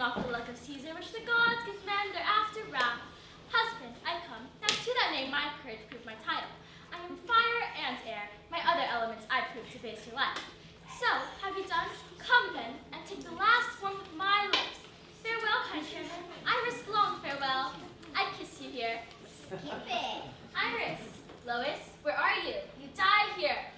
off the luck of Caesar, which the gods give men thereafter wrath. Husband, I come, now to that name my courage prove my title. I am fire and air, my other elements I prove to base your life. So, have you done? Come then, and take the last one with my lips. Farewell, kind chairman, Iris, long farewell. I kiss you here. Skip it. Iris, Lois, where are you? You die here.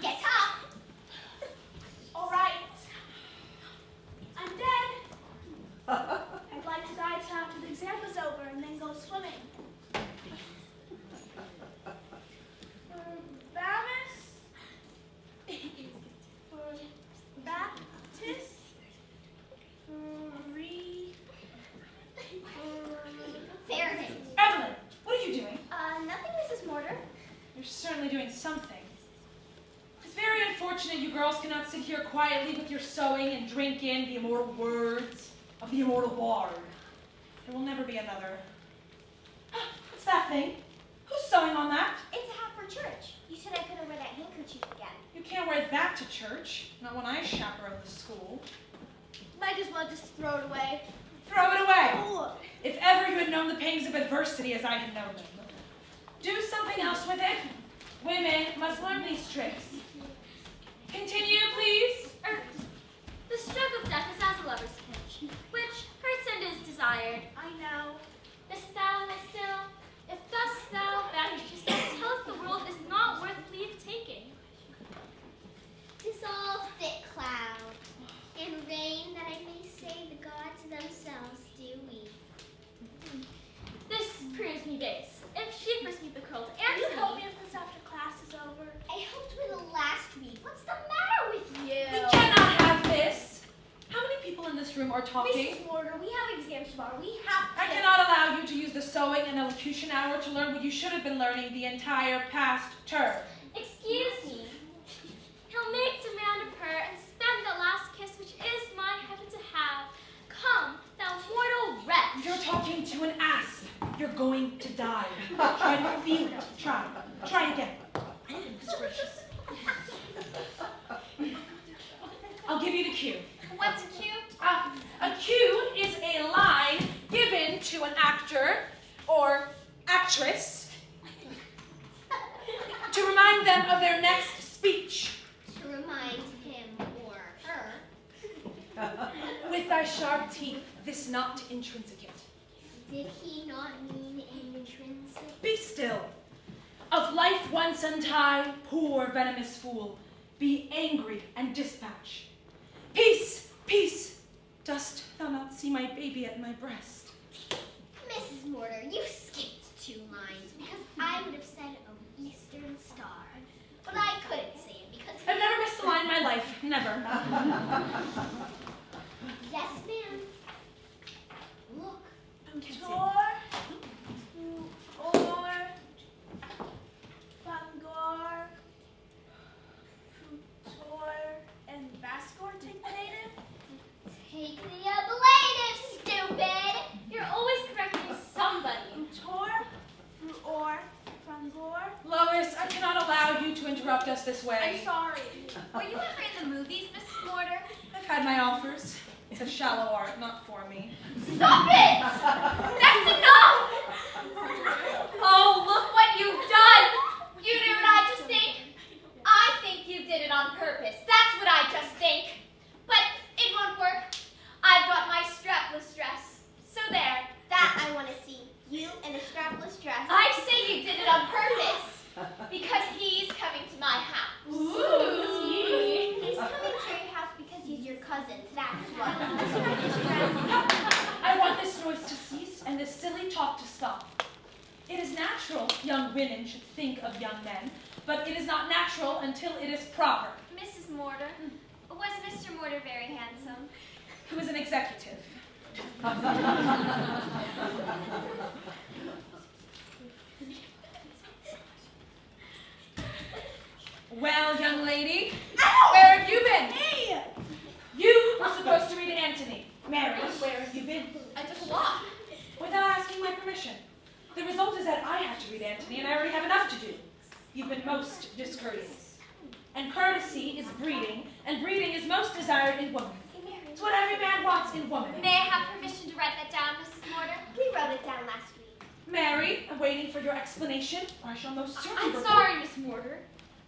Get up. All right. I'm dead. I'd like to die till after the exam was over and then go swimming. Fairness. Evelyn, what are you doing? Nothing, Mrs. Mortar. You're certainly doing something. It's very unfortunate you girls cannot sit here quietly with your sewing and drink in the immortal words of the immortal bard. There will never be another. What's that thing? Who's sewing on that? It's a hat for church. You said I couldn't wear that handkerchief again. You can't wear that to church. Not when I chaperone the school. Might as well just throw it away. Throw it away. Oh, If ever you had known the pangs of adversity as I had known them. Do something else with it. Women must learn these tricks. Continue, please. The stroke of death is as a lover's pinch, which hurts and is desired. I know. List thou, my still, if thus thou vanishest, thou tellest the world is not worth leave taking. Dissolve thick cloud, and rain that I may say the gods themselves do weep. This proves me base. If she first meet the curled Can you help Antony, me with this after class is over? I hoped we the last week. What's the matter with you? We cannot have this. How many people in this room are talking? Mrs. Mortar, we have exams tomorrow. We have to. I cannot allow you to use the sewing and elocution hour to learn what you should have been learning the entire past term. excuse me, he'll make demand of her and spend the last kiss which is my heaven to have. Come, thou mortal wretch. You're talking to an asp. You're going to die. Try to feel it. Try. Try again. Goodness gracious. I'll give you the cue. What's a cue? A cue is a line given to an actor or actress to remind them of their next speech. To remind him or her. With thy sharp teeth, this not intrinsicate. Did he not mean intrinsic? Be still. Of life once untie, poor venomous fool, be angry and dispatch. Peace, peace. Dost thou not see my baby at my breast? Mrs. Mortar, you skipped 2 lines because I would have said an eastern star. But I couldn't say it because I've never missed a line in my life. Never. Yes, ma'am. Look. Tutor, or Bangor, Futor, and Vascor take the native? Take the ablative, stupid! You're always correcting somebody. Futor, Fruor, Bangor. Lois, I cannot allow you to interrupt us this way. I'm sorry. Were you ever in the movies, Mrs. Mortar? I've had my offers. It's a shallow art, not for me. Stop it! That's enough! Oh, look what you've done! You know what I just think? I think you did it on purpose. That's what I just think. But it won't work. I've got my strapless dress. So there. That I want to see. You in a strapless dress. I say you did it on purpose. Because he's coming to my house. Ooh. He's coming to your house because he's your cousin. That's what. I want this noise to cease and this silly talk to stop. It is natural young women should think of young men, but it is not natural until it is proper. Mrs. Mortar, was Mr. Mortar very handsome? He was an executive. Well, young lady, where have you been? Hey! You Mary, where have you been? I took a walk. Without asking my permission. The result is that I have to read Antony, and I already have enough to do. You've been most discourteous. And courtesy is breeding, and breeding is most desired in woman. It's what every man wants in woman. May I have permission to write that down, Mrs. Mortar? We wrote it down last week. Mary, I'm waiting for your explanation, or I shall most certainly I'm report. sorry, Miss Mortar.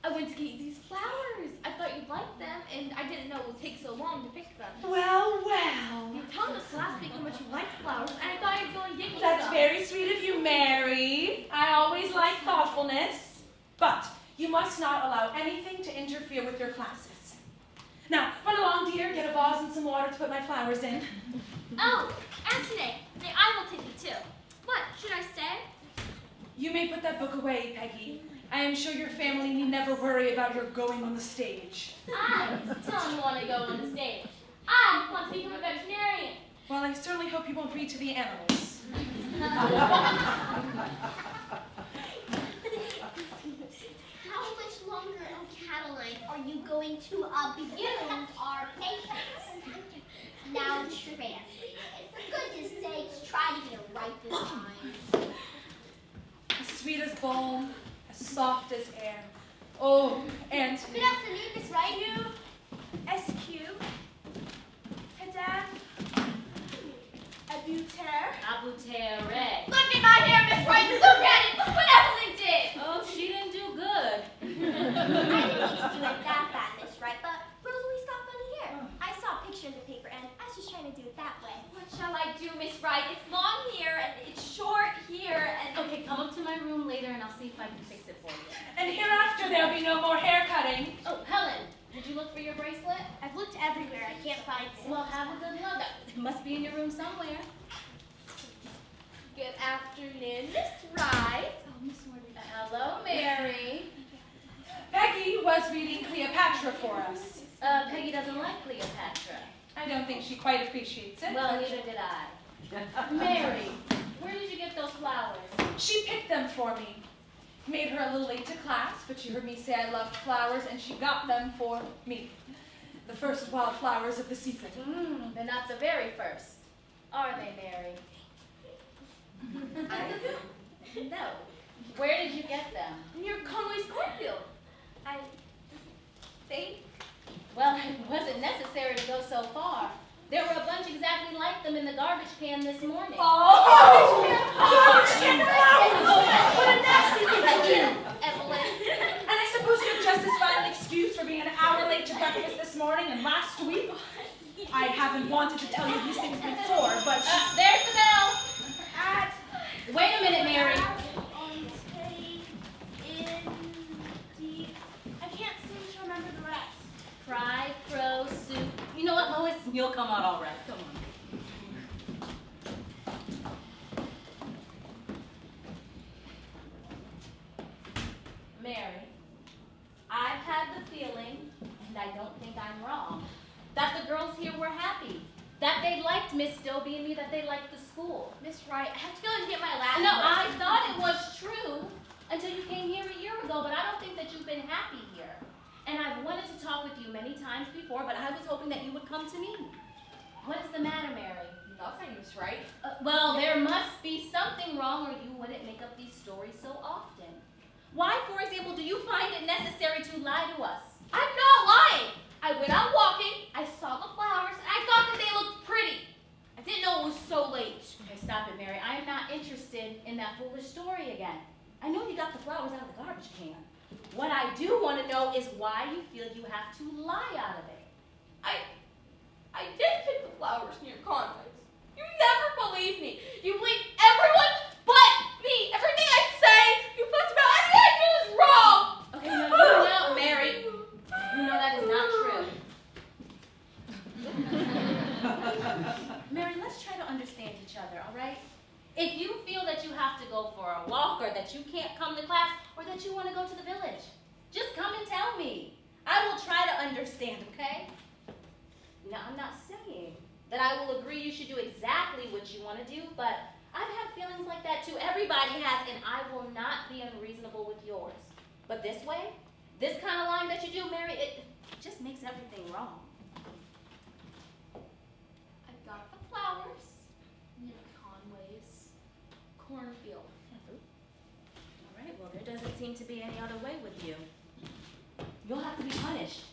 I went to get you these flowers. I thought you'd like them, and I didn't know it would take so long to pick them. Well, well. You told us last week how much you liked flowers, and I thought you'd go and get me That's some. very sweet of you, Mary. I always like thoughtfulness. But you must not allow anything to interfere with your classes. Now, run along, dear. Get a vase and some water to put my flowers in. Oh, and today, I will take you too. What, should I stay? You may put that book away, Peggy. I am sure your family need never worry about your going on the stage. I don't want to go on the stage. I want to become a veterinarian. Well, I certainly hope you won't read to the animals. How much longer, oh Cataline, are you going to abuse our patience? Now translate it. For goodness sakes, try to get it right this time. As sweet as balm, as soft as air. Oh, and Good afternoon, Miss Wright. You, SQ, Hadad, Abuter. Abutere. Look at my hair, Miss Wright. Look at it. Look what Evelyn did. Oh, she didn't do good. I didn't mean to do it that bad, Miss Wright, but Rosalie's got funny hair. I saw a picture in the paper, and I was just trying to do it that way. What shall I do, Miss Wright? It's long here, and it's short here, and... Okay, come up to my room later, and I'll see if I can fix it for you. and hereafter there'll be no more hair cutting. Oh, Helen, did you look for your bracelet? I've looked everywhere. I can't find it. Well, have a good look. It must be in your room somewhere. Good afternoon, Miss Wright. Oh, Miss Morgan. Hello, Mary. Peggy was reading Cleopatra for us. Peggy doesn't like Cleopatra. I don't think she quite appreciates it. Well, neither did I. Mary, where did you get those flowers? She picked them for me. Made her a little late to class, but she heard me say I loved flowers, and she got them for me. The first wildflowers of the season. They're not the very first, are they, Mary? No. Where did you get them? Near Conway's cornfield. I think. Well, it wasn't necessary to go so far. There were a bunch exactly like them in the garbage can this morning. Oh! Garbage can flowers! What a nasty thing to do, Evelyn. And I suppose you're just as fine an excuse for being an hour late to breakfast this morning and last week. I haven't wanted to tell you these things before, but... There's the bell. At Wait a minute, Mary. I can't seem to remember the rest. Cry, crow, soup. You know what, Lois? You'll come out all right. Come on. Mary, I've had the feeling, and I don't think I'm wrong, that the girls here were happy. That they liked Miss Stobie and me, that they liked the school. Miss Wright, I have to go and get my last No, I thought it was true until you came here a year ago, but I don't think that you've been happy here. And I've wanted to talk with you many times before, but I was hoping that you would come to me. What is the matter, Mary? Nothing, Miss Wright. Well, there must be something wrong or you wouldn't make up these stories so often. Why, for example, do you find it necessary to lie to us? I'm not lying. I went out walking, I saw the flowers, and I thought that they looked pretty. I didn't know it was so late. Okay, stop it, Mary. I am not interested in that foolish story again. I know you got the flowers out of the garbage can. What I do want to know is why you feel you have to lie out of it. I did pick the flowers near Conway's. You never believe me. You believe everyone but me. Everything I say, you put about everything I do is wrong. Okay, no, you know, Mary, you know that is not true. Mary, let's try to understand each other, all right? If you feel that you have to go for a walk or that you can't come to class or that you want to go to the village, just come and tell me. I will try to understand, okay? Now, I'm not saying that I will agree you should do exactly what you want to do, but I've had feelings like that too. Everybody has, and I will not be unreasonable with yours. But this way, this kind of lying that you do, Mary, it just makes everything wrong. I got the flowers. Conway's cornfield. All right, well, there doesn't seem to be any other way with you. You'll have to be punished.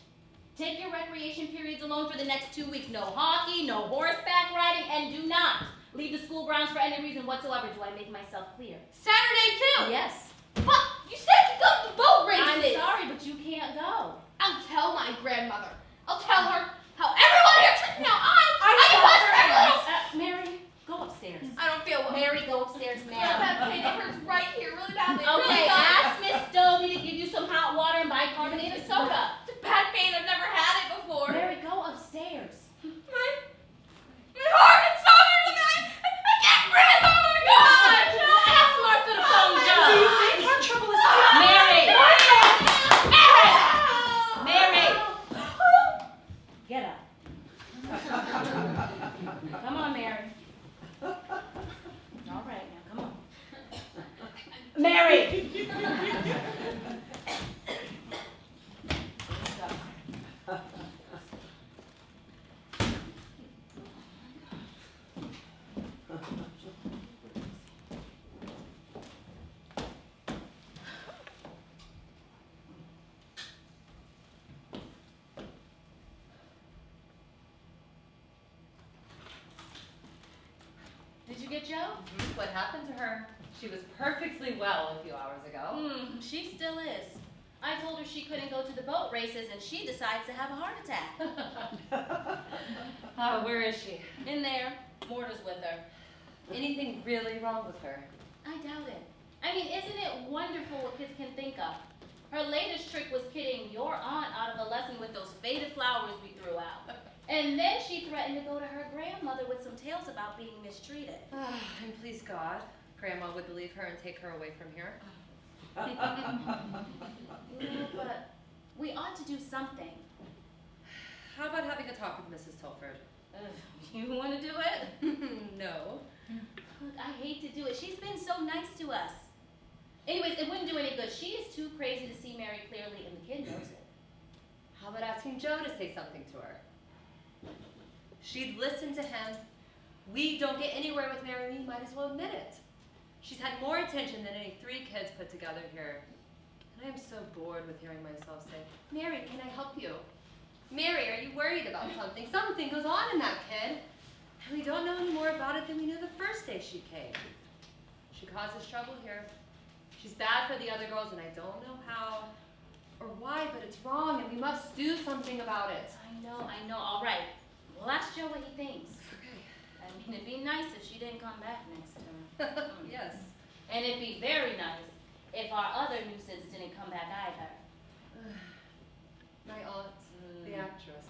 Take your recreation periods alone for the next 2 weeks. No hockey, no horseback riding, and do not leave the school grounds for any reason whatsoever. Do I make myself clear? Saturday too. Yes. But you said to go to the boat I'm races. sorry, but you can't go. I'll tell my grandmother. I'll tell her how everyone here treats me. Now I saw punch her everyone. Mary, go upstairs. I don't feel well. Mary, go upstairs My now. back pain hurts right here, really badly. Okay, Really bad. ask Miss Dovey to give you some hot water and bicarbonated soda. It's a bad pain. I've never had it before. Mary, go upstairs. My heart is stronger than that. I can't breathe. Oh my God. Ask Martha to phone Do Joe. you think her trouble is Mary! Mary! Mary! Get up. Come on, Mary. All right, now, come on. Mary! Did you get Joe? What happened to her? She was perfectly well a few hours ago. She still is. I told her she couldn't go to the boat races, and she decides to have a heart attack. Oh, where is she? In there, Morta's with her. Anything really wrong with her? I doubt it. I mean, isn't it wonderful what kids can think of? Her latest trick was kidding your aunt out of a lesson with those faded flowers we threw out. And then she threatened to go to her grandmother with some tales about being mistreated. And please God, Grandma would believe her and take her away from here. No, but we ought to do something. How about having a talk with Mrs. Tilford? You want to do it? No. Look, I hate to do it. She's been so nice to us. Anyways, it wouldn't do any good. She is too crazy to see Mary clearly, and the kid knows it. How about asking Joe to say something to her? She'd listen to him. We don't get anywhere with Mary, we might as well admit it. She's had more attention than any 3 kids put together here. And I'm so bored with hearing myself say, Mary, can I help you? Mary, are you worried about something? Something goes on in that kid. And we don't know any more about it than we knew the first day she came. She causes trouble here. She's bad for the other girls, and I don't know how or why, but it's wrong, and we must do something about it. I know. All right. Well, ask Joe what he thinks. Okay. I mean, it'd be nice if she didn't come back next term. Yes. And it'd be very nice if our other nuisance didn't come back either. My aunt, the actress.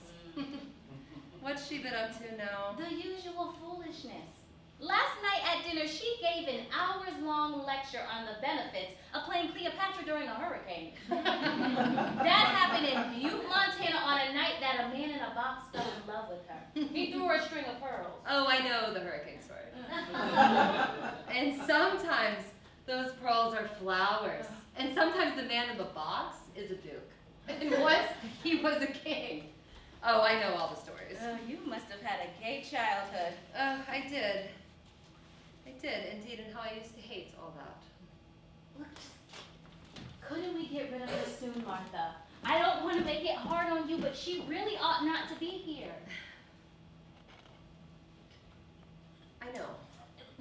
What's she been up to now? The usual foolishness. Last night at dinner, she gave an hours-long lecture on the benefits of playing Cleopatra during a hurricane. That happened in Butte, Montana on a night that a man in a box fell in love with her. He threw her a string of pearls. Oh, I know the hurricane story. And sometimes those pearls are flowers. And sometimes the man in the box is a duke. And once he was a king. Oh, I know all the stories. You must have had a gay childhood. I did. I did, indeed, and how I used to hate all that. Look, couldn't we get rid of her soon, Martha? I don't want to make it hard on you, but she really ought not to be here. I know.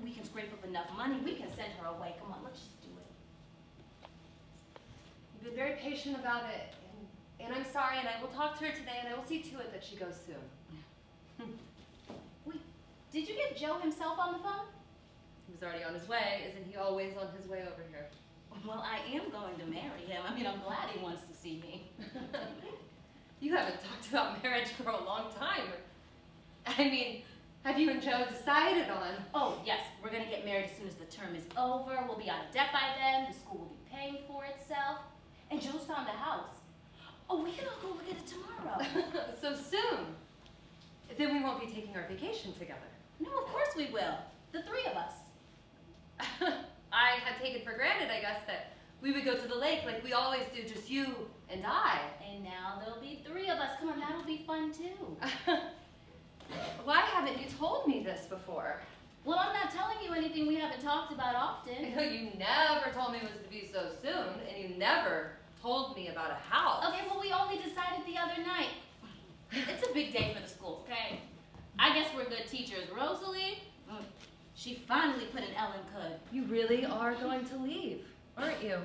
We can scrape up enough money. We can send her away. Come on, let's just do it. You've been very patient about it, and I'm sorry, and I will talk to her today, and I will see to it that she goes soon. Did you get Joe himself on the phone? He was already on his way. Isn't he always on his way over here? Well, I am going to marry him. I mean, I'm glad he wants to see me. You haven't talked about marriage for a long time. I mean, have you and Joe decided on? Oh, yes, we're going to get married as soon as the term is over. We'll be out of debt by then. The school will be paying for itself. And Joe's found a house. Oh, we can all go look at it tomorrow. So soon. Then we won't be taking our vacation together. No, of course we will. The 3 of us. I had taken for granted, I guess, that we would go to the lake like we always do, just you and I. And now there'll be 3 of us. Come on, that'll be fun too. Why haven't you told me this before? Well, I'm not telling you anything we haven't talked about often. I know you never told me it was to be so soon, and you never told me about a house. Okay, well, we only decided the other night. It's a big day for the school, okay? I guess we're good teachers. Rosalie, she finally put an L in Could. You really are going to leave, aren't you?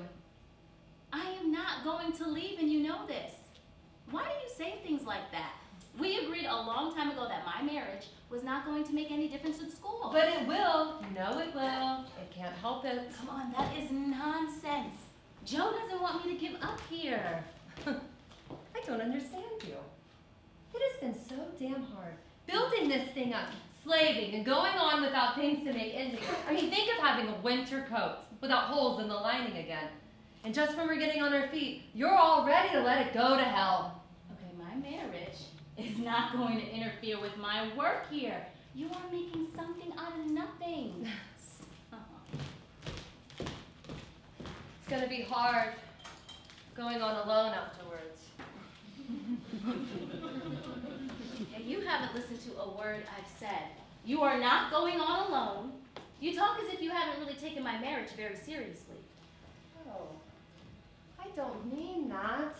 I am not going to leave, and you know this. Why do you say things like that? We agreed a long time ago that my marriage was not going to make any difference in school. But it will. You know it will. It can't help it. Come on, that is nonsense. Joe doesn't want me to give up here. I don't understand you. It has been so damn hard building this thing up, slaving and going on without things to make ends meet. I mean, think of having a winter coat without holes in the lining again. And just when we're getting on our feet, you're all ready to let it go to hell. Okay, my marriage is not going to interfere with my work here. You are making something out of nothing. It's gonna be hard going on alone afterwards. Yeah, you haven't listened to a word I've said. You are not going on alone. You talk as if you haven't really taken my marriage very seriously. Oh, I don't mean that.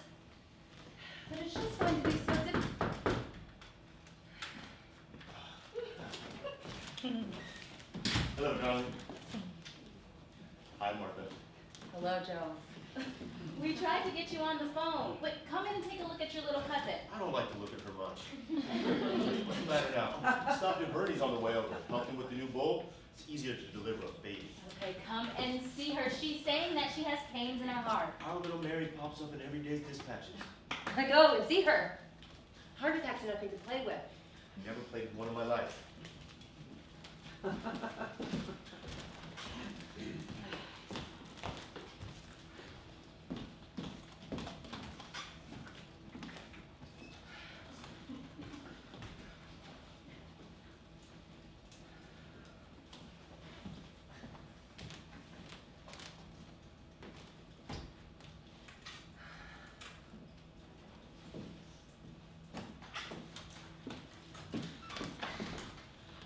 But it's just going to be so difficult. Hello, darling. Hi, Martha. Hello, Joe. We tried to get you on the phone. Wait, come in and take a look at your little cousin. I don't like to look at her much. What's the matter now? Stop him. Bernie's on the way over. Help him with the new bull. It's easier to deliver a baby. Okay, come and see her. She's saying that she has pains in her heart. Our little Mary pops up in every day's dispatches. I go and see her. Heart attacks are nothing to play with. Never played with one in my life.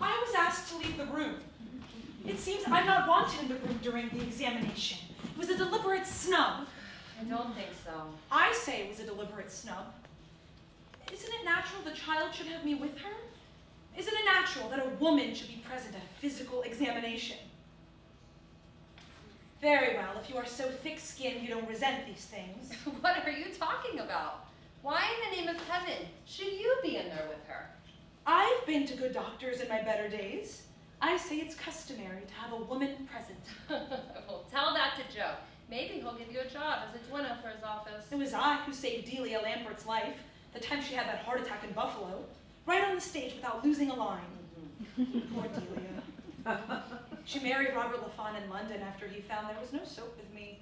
I was asked to leave the room. It seems I'm not wanted in the room during the examination. It was a deliberate snub. I don't think so. I say it was a deliberate snub. Isn't it natural the child should have me with her? Isn't it natural that a woman should be present at a physical examination? Very well, if you are so thick-skinned you don't resent these things. What are you talking about? Why in the name of heaven should you be in there with her? I've been to good doctors in my better days. I say it's customary to have a woman present. Well, tell that to Joe. Maybe he'll give you a job as a duenna for his office. It was I who saved Delia Lampert's life the time she had that heart attack in Buffalo, right on the stage without losing a line. Poor Delia. She married Robert LaFawn in London after he found there was no soap with me.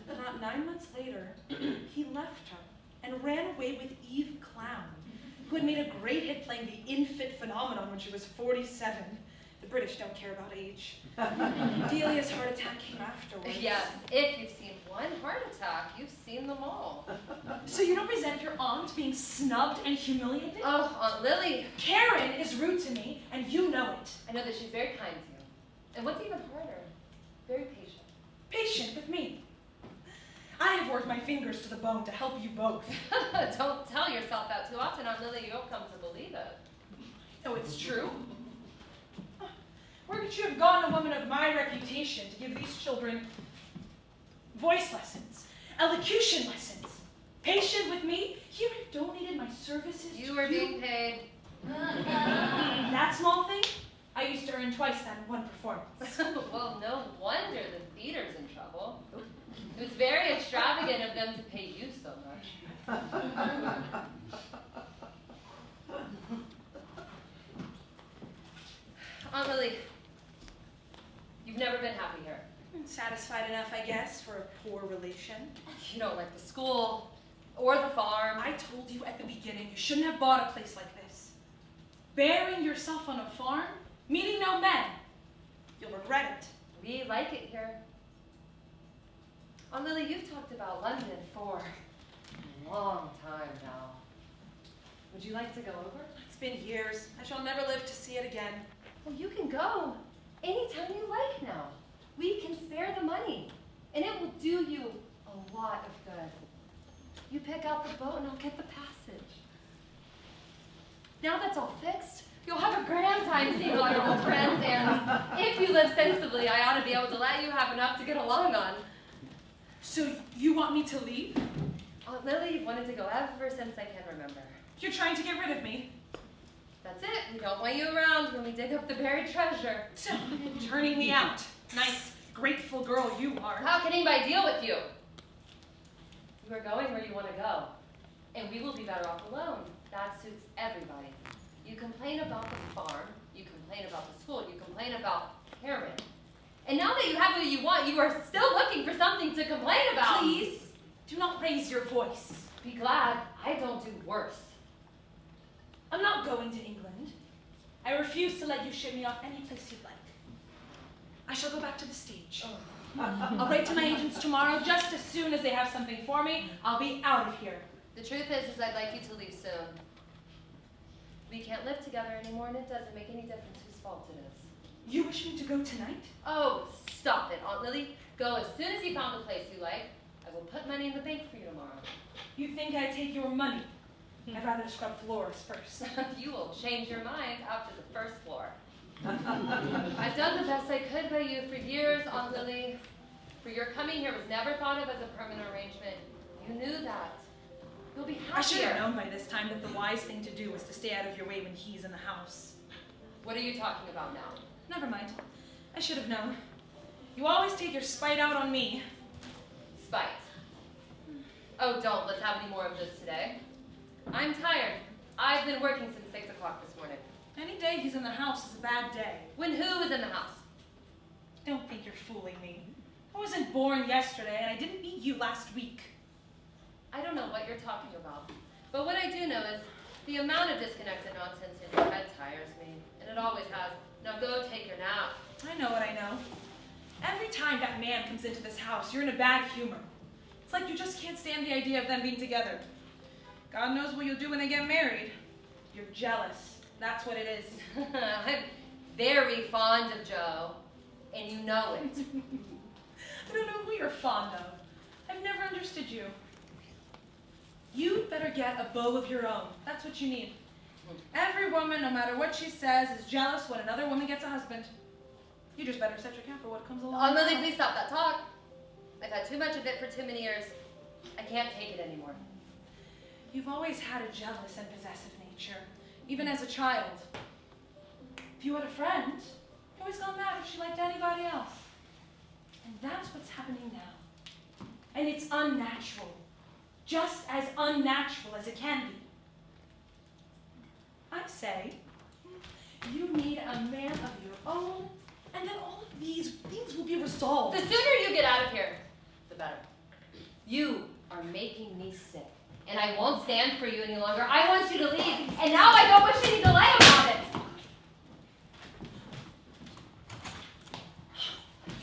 Not 9 months later, he left her and ran away with Eve Clown, who had made a great hit playing the infant phenomenon when she was 47. The British don't care about age. Delia's heart attack came afterwards. Yes, if you've seen one heart attack, you've seen them all. So you don't resent your aunt being snubbed and humiliated? Oh, Aunt Lily. Karen is rude to me, and you know it. I know that she's very kind to you. And what's even harder, very patient. Patient with me. I have worked my fingers to the bone to help you both. Don't tell yourself that too often, Aunt Lily. You'll come to believe it. Oh, it's true. Where could you have gone, a woman of my reputation, to give these children voice lessons, elocution lessons? Patient with me? Here I've donated my services You to are being paid. That small thing? I used to earn twice that in one performance. Well, no wonder the theater's in trouble. It was very extravagant of them to pay you so much. Aunt Lily, you've never been happy here. Satisfied enough, I guess, for a poor relation. You don't like the school or the farm. I told you at the beginning you shouldn't have bought a place like this. Burying yourself on a farm, meeting no men. You'll regret it. We like it here. Aunt Lily, you've talked about London for a long time now. Would you like to go over? Let's been years. I shall never live to see it again. Well, you can go anytime you like now. We can spare the money, and it will do you a lot of good. You pick out the boat and I'll get the passage. Now that's all fixed, you'll have a grand time seeing all your old friends, and if you live sensibly, I ought to be able to let you have enough to get along on. So you want me to leave? Aunt Lily, you've wanted to go ever since I can remember. You're trying to get rid of me. That's it. We don't want you around when we dig up the buried treasure. So, turning me out. Nice, grateful girl you are. How can anybody deal with you? You are going where you want to go, and we will be better off alone. That suits everybody. You complain about the farm, you complain about the school, you complain about Herman. And now that you have what you want, you are still looking for something to complain about. Please, do not raise your voice. Be glad I don't do worse. I'm not going to England. I refuse to let you ship me off any place you'd like. I shall go back to the stage. I'll write to my agents tomorrow. Just as soon as they have something for me, I'll be out of here. The truth is I'd like you to leave soon. We can't live together anymore, and it doesn't make any difference whose fault it is. You wish me to go tonight? Oh, stop it, Aunt Lily. Go as soon as you found a place you like. I will put money in the bank for you tomorrow. You think I take your money? I'd rather scrub floors first. You will change your mind after the first floor. I've done the best I could by you for years, Aunt Lily. For your coming here was never thought of as a permanent arrangement. You knew that. You'll be happier. I should have known by this time that the wise thing to do was to stay out of your way when he's in the house. What are you talking about now? Never mind. I should have known. You always take your spite out on me. Spite. Oh, don't. Let's have any more of this today. I'm tired. I've been working since 6 o'clock this morning. Any day he's in the house is a bad day. When who was in the house? Don't think you're fooling me. I wasn't born yesterday, and I didn't meet you last week. I don't know what you're talking about. But what I do know is the amount of disconnected nonsense in your head tires me. And it always has. Now go take your nap. I know what I know. Every time that man comes into this house, you're in a bad humor. It's like you just can't stand the idea of them being together. God knows what you'll do when they get married. You're jealous. That's what it is. I'm very fond of Joe, and you know it. I don't know who you're fond of. I've never understood you. You better get a beau of your own. That's what you need. Every woman, no matter what she says, is jealous when another woman gets a husband. You just better set your cap for what comes along. Oh, Lily, please stop that talk. I've had too much of it for too many years. I can't take it anymore. You've always had a jealous and possessive nature, even as a child. If you had a friend, you always got mad if she liked anybody else. And that's what's happening now. And it's unnatural. Just as unnatural as it can be. I say, you need a man of your own, and then all of these things will be resolved. The sooner you get out of here, the better. You are making me sick, and I won't stand for you any longer. I want you to leave, and now I don't wish any delay about it.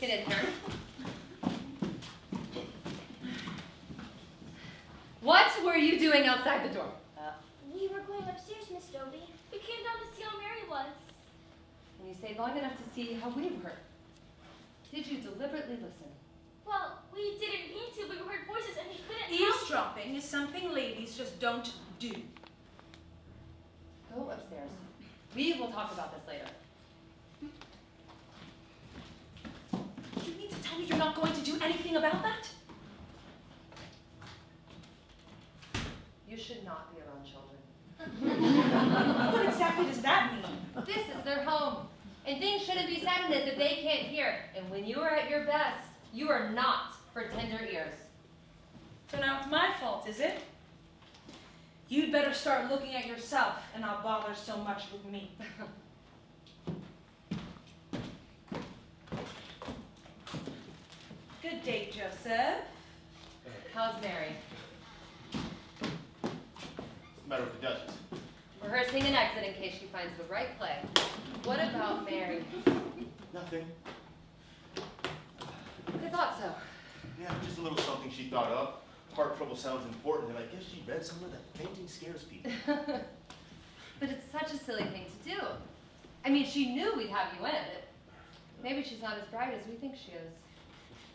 Get in here. What were you doing outside the door? We were going upstairs, Miss Dobie. We came down to see how Mary was. And you stayed long enough to see how we were. Did you deliberately listen? Well, we didn't mean to, but we heard voices and we couldn't help. Eavesdropping is something ladies just don't do. Go upstairs. We will talk about this later. You mean to tell me you're not going to do anything about that? You should not be around children. What exactly does that mean? This is their home, and things shouldn't be said in it that they can't hear. And when you are at your best, you are not for tender ears. So now it's my fault, is it? You'd better start looking at yourself and not bother so much with me. Good day, Joseph. How's Mary? What's the matter with the Duchess? Rehearsing an exit in case she finds the right play. What about Mary? Nothing. I thought so. Yeah, just a little something she thought up. Heart trouble sounds important, and I guess she read somewhere that fainting scares people. But it's such a silly thing to do. I mean, she knew we'd have you in. Maybe she's not as bright as we think she is.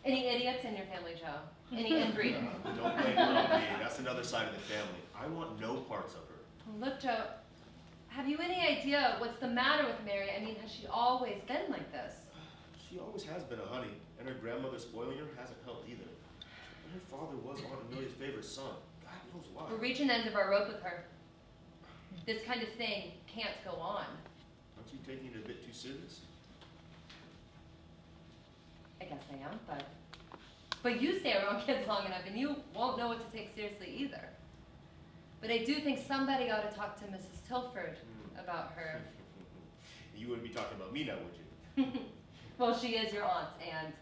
Any idiots in your family, Joe? Any inbreeding? Don't blame her on me. That's another side of the family. I want no parts of her. Look, Joe, have you any idea what's the matter with Mary? I mean, has she always been like this? She always has been a honey, and her grandmother spoiling her hasn't helped either. And her father was Aunt Amelia's favorite son. God knows why. We're reaching the end of our rope with her. This kind of thing can't go on. Aren't you taking it a bit too serious? I guess I am, but you stay around kids long enough and you won't know what to take seriously either. But I do think somebody ought to talk to Mrs. Tilford about her. You wouldn't be talking about me now, would you? Well, she is your aunt, and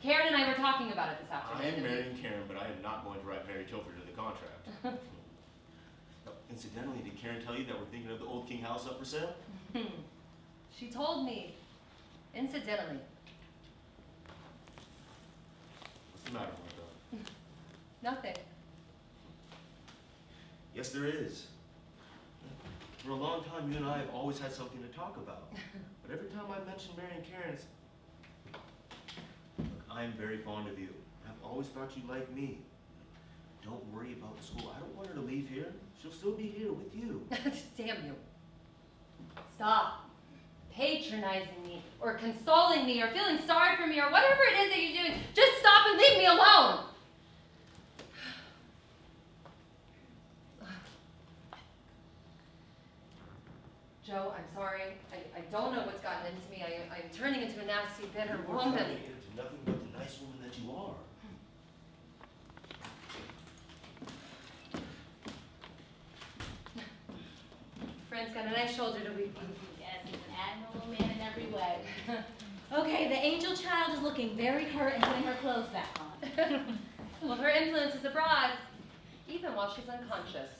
Karen and I were talking about it this I afternoon. am marrying Karen, but I am not going to write Mary Tilford to the contract. Incidentally, did Karen tell you that we're thinking of the old King house up for sale? She told me, incidentally. What's the matter, Martha? Nothing. Yes, there is. For a long time, you and I have always had something to talk about. But every time I mention Mary and Karen's, look, I am very fond of you. I've always thought you liked me. Don't worry about the school. I don't want her to leave here. She'll still be here with you. Damn you. Stop patronizing me, or consoling me, or feeling sorry for me, or whatever it is that you're doing. Just stop and leave me alone. Joe, I'm sorry. I don't know what's gotten into me. I'm turning into a nasty, bitter You're woman. turning into nothing but the nice woman that you are. Friend's got a nice shoulder to weep on. Yes, he's an admirable man in every way. Okay, the angel child is looking very hurt and putting her clothes back on. Well, her influence is abroad, even while she's unconscious.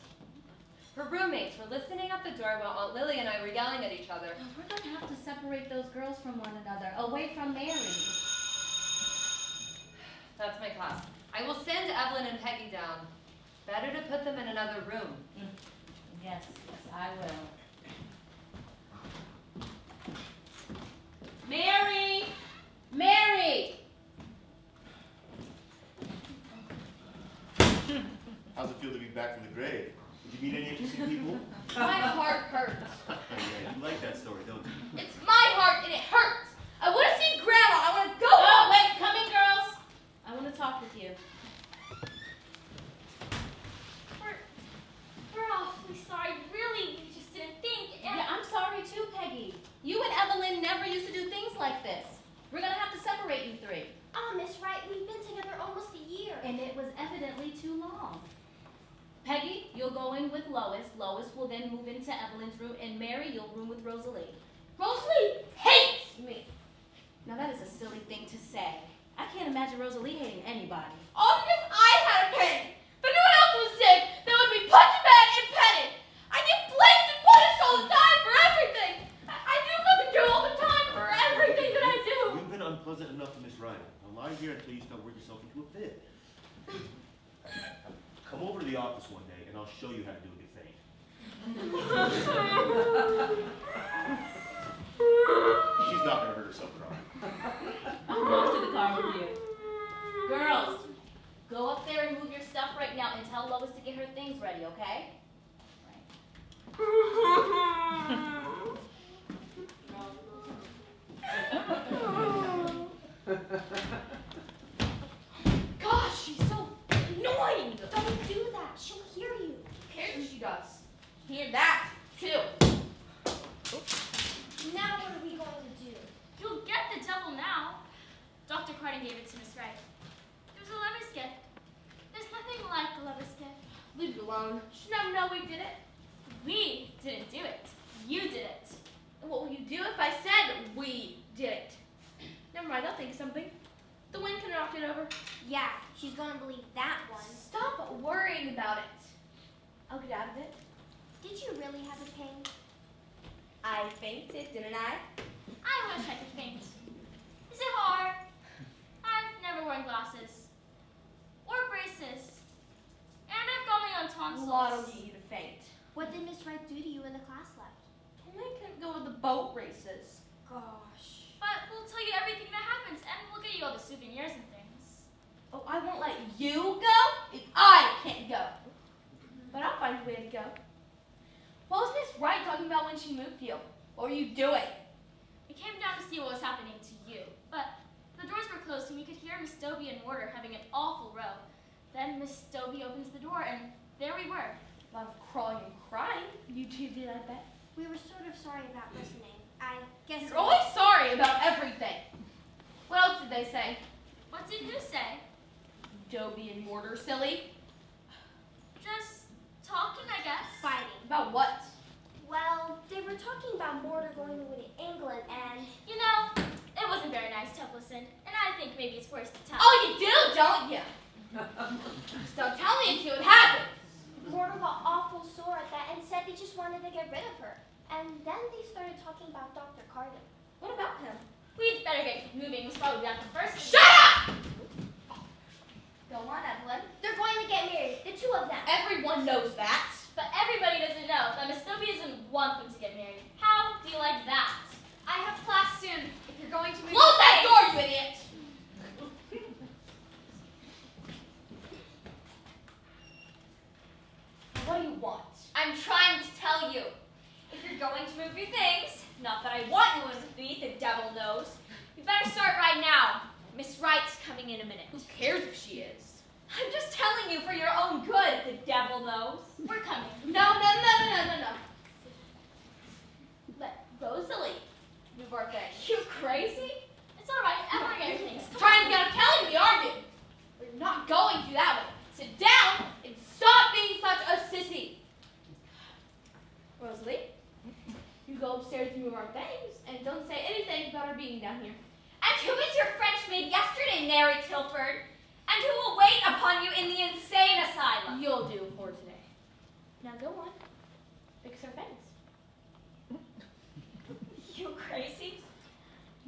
Her roommates were listening at the door while Aunt Lily and I were yelling at each other. Oh, we're going to have to separate those girls from one another, away from Mary. That's my class. I will send Evelyn and Peggy down. Better to put them in another room. Yes, I will. Mary! Mary! How's it feel to be back from the grave? Did you meet any interesting people? My heart hurts. Yeah, you like that story, don't you? It's my heart and it hurts. I want to see Grandma. I want to go Oh, home. wait, come in, girls. I want to talk with you. We're awfully sorry. Really, we just didn't think. And Yeah, I'm sorry too, Peggy. You and Evelyn never used to do things like this. We're going to have to separate you three. Miss Wright, we've been together almost a year. And it was evidently too long. Peggy, you'll go in with Lois. Lois will then move into Evelyn's room. And Mary, you'll room with Rosalie. Rosalie hates me. Now that is a silly thing to say. I can't imagine Rosalie hating anybody. All because I had a pain. If anyone else was sick, they would be put to bed and petted. I get blamed and punished all the time for everything. I do nothing good all the time for everything that I do. You've been unpleasant enough to Miss Ryder. Now lie here until you start working yourself into a fit. Come over to the office one day and I'll show you how to do a good faint. She's not gonna hurt herself crying. I'll go to the car with you. Girls, go up there and move your stuff right now and tell Lois to get her things ready, okay? Gosh, she's so annoying. Don't do that. She'll hear you. Apparently she does. Hear that, too. Now what are we going to do? you'll get the devil now. Dr. Carden gave it to Miss Wright. It was a lover's gift. There's nothing like a lover's gift. Leave it alone. She never know we did it. We didn't do it. You did it. What will you do if I said we did it? Never mind, I'll think of something. The wind can knock it over. Yeah, she's going to believe that one. Stop worrying about it. I'll get out of it. Did you really have a pain? I fainted, didn't I? I wish I could faint. Is it hard? I've never worn glasses. Or braces. And I've got my own tonsils. Well, I don't need you to faint. What did Miss Wright do to you when the class left? Told me I couldn't go to the boat races. Gosh. But we'll tell you everything that happens, and we'll get you all the souvenirs and things. Oh, I won't let you go if I can't go. But I'll find a way to go. What was Miss Wright talking about when she moved you? What were you doing? We came down to see what was happening to you, but the doors were closed and we could hear Miss Dobie and Mortar having an awful row. Then Miss Dobie opens the door and there we were. A lot of crawling and crying. You two did, I bet. We were sort of sorry about listening. I guess. You're always sorry about everything. What else did they say? What did you say? Dobie and Mortar, silly. Just talking, I guess. Fighting. About what? Well, they were talking about Mortar going away to England and. You know, it wasn't very nice to have listened, and I think maybe it's worse to tell. Oh, you do, don't you? Just don't tell me and see what happens. Mortar got awful sore at that and said they just wanted to get rid of her. And then they started talking about Dr. Carden. What about him? We'd better get moving. Was probably not the first. Shut up! Go on, Evelyn. They're going to get married, the two of them. Everyone knows that. But everybody doesn't know that Miss Dobie doesn't want them to get married. How do you like that? I have class soon. If you're going to move Close that your door, you idiot! What do you want? I'm trying to tell you. If you're going to move your things, not that I want you to be, the devil knows, you better start right now. Miss Wright's coming in a minute. Who cares if she is? I'm just telling you for your own good, the devil knows. We're coming. No. Let Rosalie move our things. You crazy? It's all right. Everyone get your things. Come Trying on. to get up telling me, aren't you? We're not going to that way. Sit down and stop being such a sissy. Rosalie, you go upstairs and move our things, and don't say anything about our being down here. And who is your French maid yesterday, Mary Tilford? And who will wait upon you in the insane asylum? You'll do for today. Now go on. Fix our things. You crazy?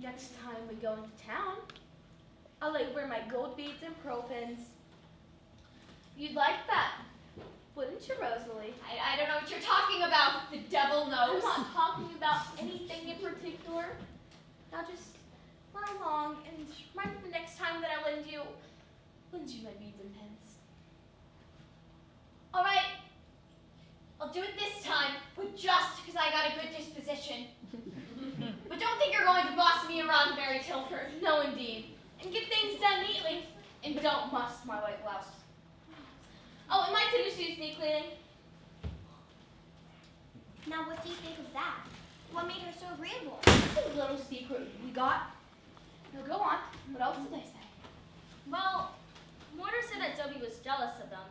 Next time we go into town, I'll let you wear my gold beads and pearl pins. You'd like that, wouldn't you, Rosalie? I don't know what you're talking about, the devil I'm knows. not talking about anything in particular. Now just run along and remember the next time that I lend you my beads and pins. All right, I'll do it this time, but just because I got a good disposition. But don't think you're going to boss me around, Mary Tilford. No, indeed. And get things done neatly. And don't muss my white blouse. Oh, and my tennis shoes need cleaning. Now, what do you think of that? What made her so agreeable? It's a little secret we got. Now go on. What else did they say? Well, Mortar said that Dobie was jealous of them,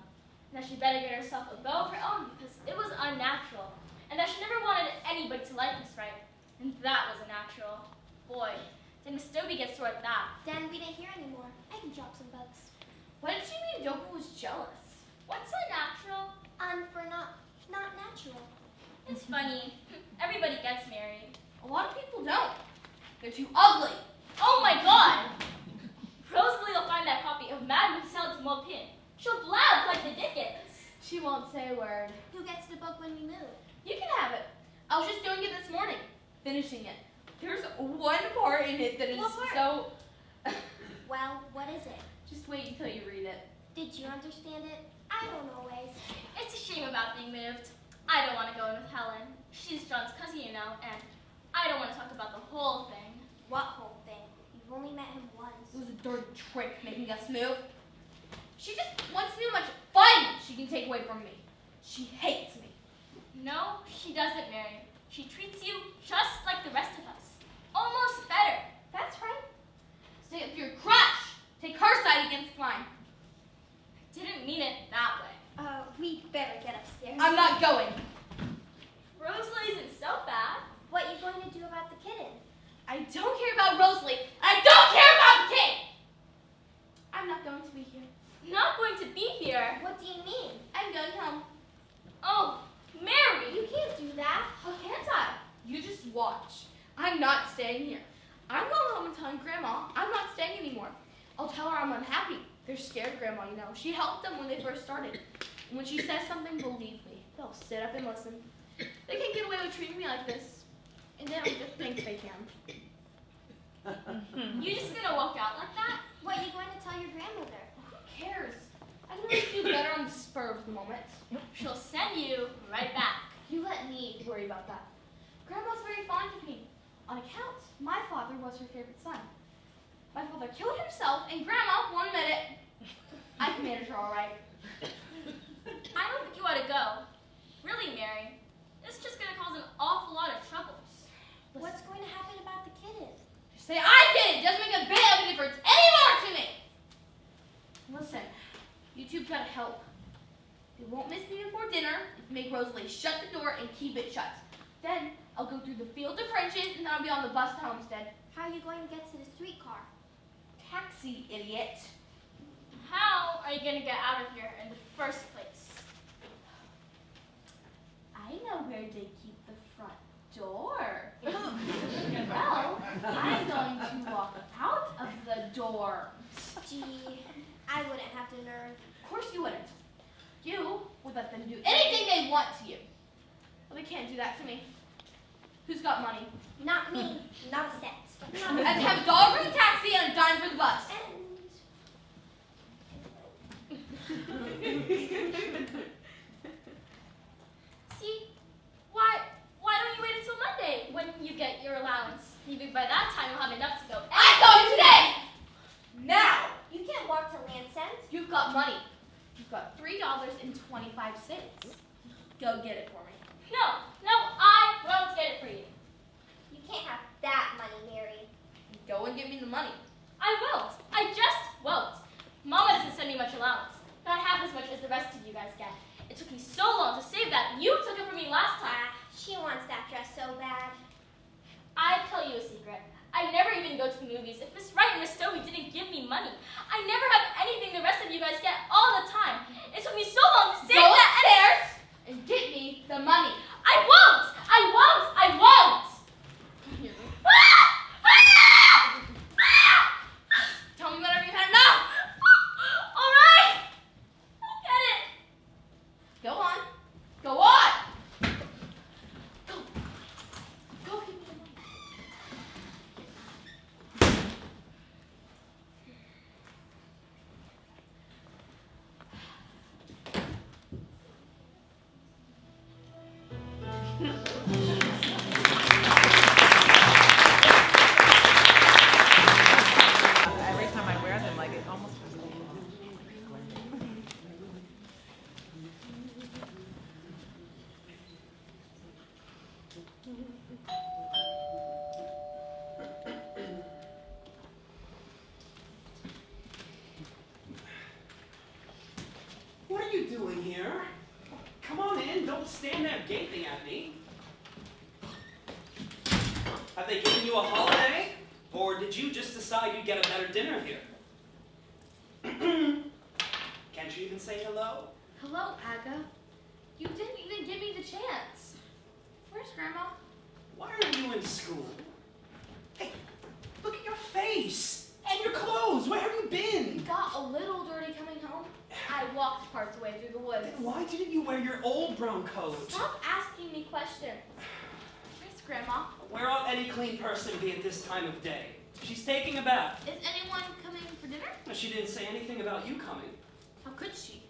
and that she better get herself a beau of her own because it was unnatural, and that she never wanted anybody to like Miss Wright, and that was unnatural. Boy, did Miss Dobie get sore at that. Then we didn't hear anymore. I can drop some bugs. What did she mean Dobie was jealous? What's unnatural? For not natural. It's funny. Everybody gets married. A lot of people don't. They're too ugly. Oh my God! Rosalie will find that copy of Mademoiselle de Maupin. She'll blab like the Dickens. She won't say a word. Who gets the book when we move? You can have it. I was just doing it this morning. Finishing it. There's one part in it that is What part? so... Well, what is it? Just wait until you read it. Did you understand it? I don't always. It's a shame about being moved. I don't want to go in with Helen. She's John's cousin, you know, and I don't want to talk about the whole thing. What whole thing? You've only met him once. It was a dirty trick making us move. She just wants to know how much fun she can take away from me. She hates me. No, she doesn't, Mary. She treats you just like the rest of us. Almost better. That's right. Stay up for your crush. Take her side against mine. I didn't mean it that way. We better get upstairs. I'm not going. Rosalie isn't so bad. What are you going to do about the kitten? I don't care about Rosalie. And I don't care about the kid. I'm not going to be here. Not going to be here. What do you mean? I'm going home. Oh, Mary! You can't do that. How can't I? You just watch. I'm not staying here. I'm going home and telling Grandma I'm not staying anymore. I'll tell her I'm unhappy. They're scared, Grandma, you know. She helped them when they first started. And when she says something, believe me. They'll sit up and listen. They can't get away with treating me like this. And they don't just think they can. You just gonna walk out like that? What are you going to tell your grandmother? Who cares? I can really do better on the spur of the moment. She'll send you right back. You let me worry about that. Grandma's very fond of me. On account, my father was her favorite son. My father killed himself, and Grandma, 1 minute. I can manage her all right. I don't think you ought to go. Really, Mary. It's just gonna cause an awful lot of troubles. What's going to happen about the kitten? Say I did it. Doesn't make a bit of a difference anymore to me. Listen, you two gotta help. They won't miss me before dinner if you make Rosalie shut the door and keep it shut. Then I'll go through the field of Frenches and then I'll be on the bus to Homestead. How are you going to get to the streetcar? Taxi, idiot. How are you gonna get out of here in the first place? I know where they keep the front door. Well, I'm going to walk out of the door. Gee, I wouldn't have the nerve. Of course you wouldn't. You would let them do anything they want to you. Well, they can't do that to me. Who's got money? Not me. Not a cent. I have $1 for the taxi and a dime for the bus. See, why don't you wait until Monday when you get your allowance? Maybe by that time you'll have enough to go. I'm going today! Now! You can't walk to Lansend. You've got money. You've got $3.25. Go get it for me. No, I won't get it for you. You can't have that money, Mary. Go and give me the money. I won't. I just won't. Mama doesn't send me much allowance. Not half as much as the rest of you guys get. It took me so long to save that. You took it from me last time. She wants that dress so bad. I tell you a secret. I never even go to the movies if Miss Wright and Miss Stobie didn't give me money. I never have anything the rest of you guys get all the time. It took me so long to save Go that. upstairs and get me the money. I won't! I won't! I won't! Tell me whenever you've had enough. All right! I'll get it. Go on. Go on. Go. Go give me the money. Every time I wear them, like it almost. What are you doing here? Come on in, don't stand there gaping at me. Have they given you a holiday? Or did you just decide you'd get a better dinner here? Can't you even say hello? Hello, Aga. You didn't even give me the chance. Where's Grandma? Why are you in school? Hey, look at your face! And your clothes! Where have you been? Got a little dirty coming home. I walked parts way through the woods. Then why didn't you wear your old brown coat? Stop asking me questions. Where's Grandma? Where ought any clean person be at this time of day? She's taking a bath. Is anyone coming for dinner? She didn't say anything about you coming. How could she?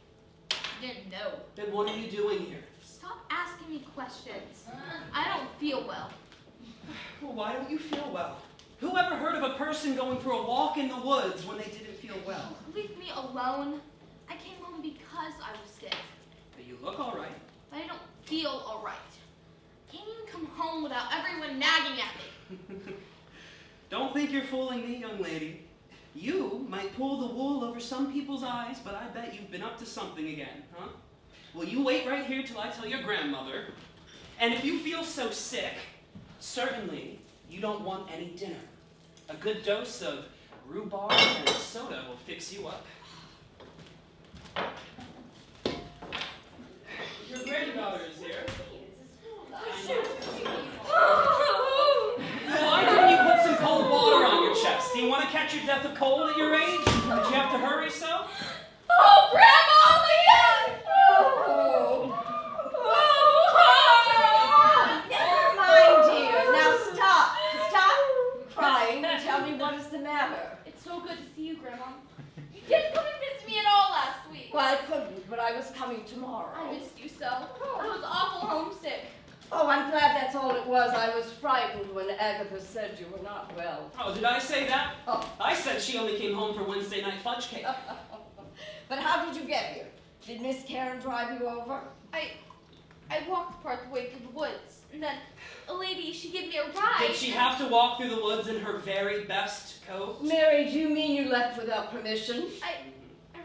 She didn't know. Then what are you doing here? Stop asking me questions. I don't feel well. Well, why don't you feel well? Who ever heard of a person going for a walk in the woods when they didn't feel well? Leave me alone. I came home because I was sick. But you look all right. But I don't feel alright. Can't even come home without everyone nagging at me. Don't think you're fooling me, young lady. You might pull the wool over some people's eyes, but I bet you've been up to something again, huh? Well, you wait right here till I tell your grandmother. And if you feel so sick, certainly you don't want any dinner. A good dose of rhubarb and soda will fix you up. Your granddaughter is here. Why didn't you put some cold water on your chest? Do you want to catch your death of cold at your age? Did you have to hurry so? Oh, Grandma, Leah! Oh. tomorrow. I missed you so. I was awful homesick. Oh, I'm glad that's all it was. I was frightened when Agatha said you were not well. Oh, did I say that? Oh. I said she only came home for Wednesday night fudge cake. But how did you get here? Did Miss Karen drive you over? I walked part the way through the woods, and then a lady, she gave me a ride. Did she have to walk through the woods in her very best coat? Mary, do you mean you left without permission? I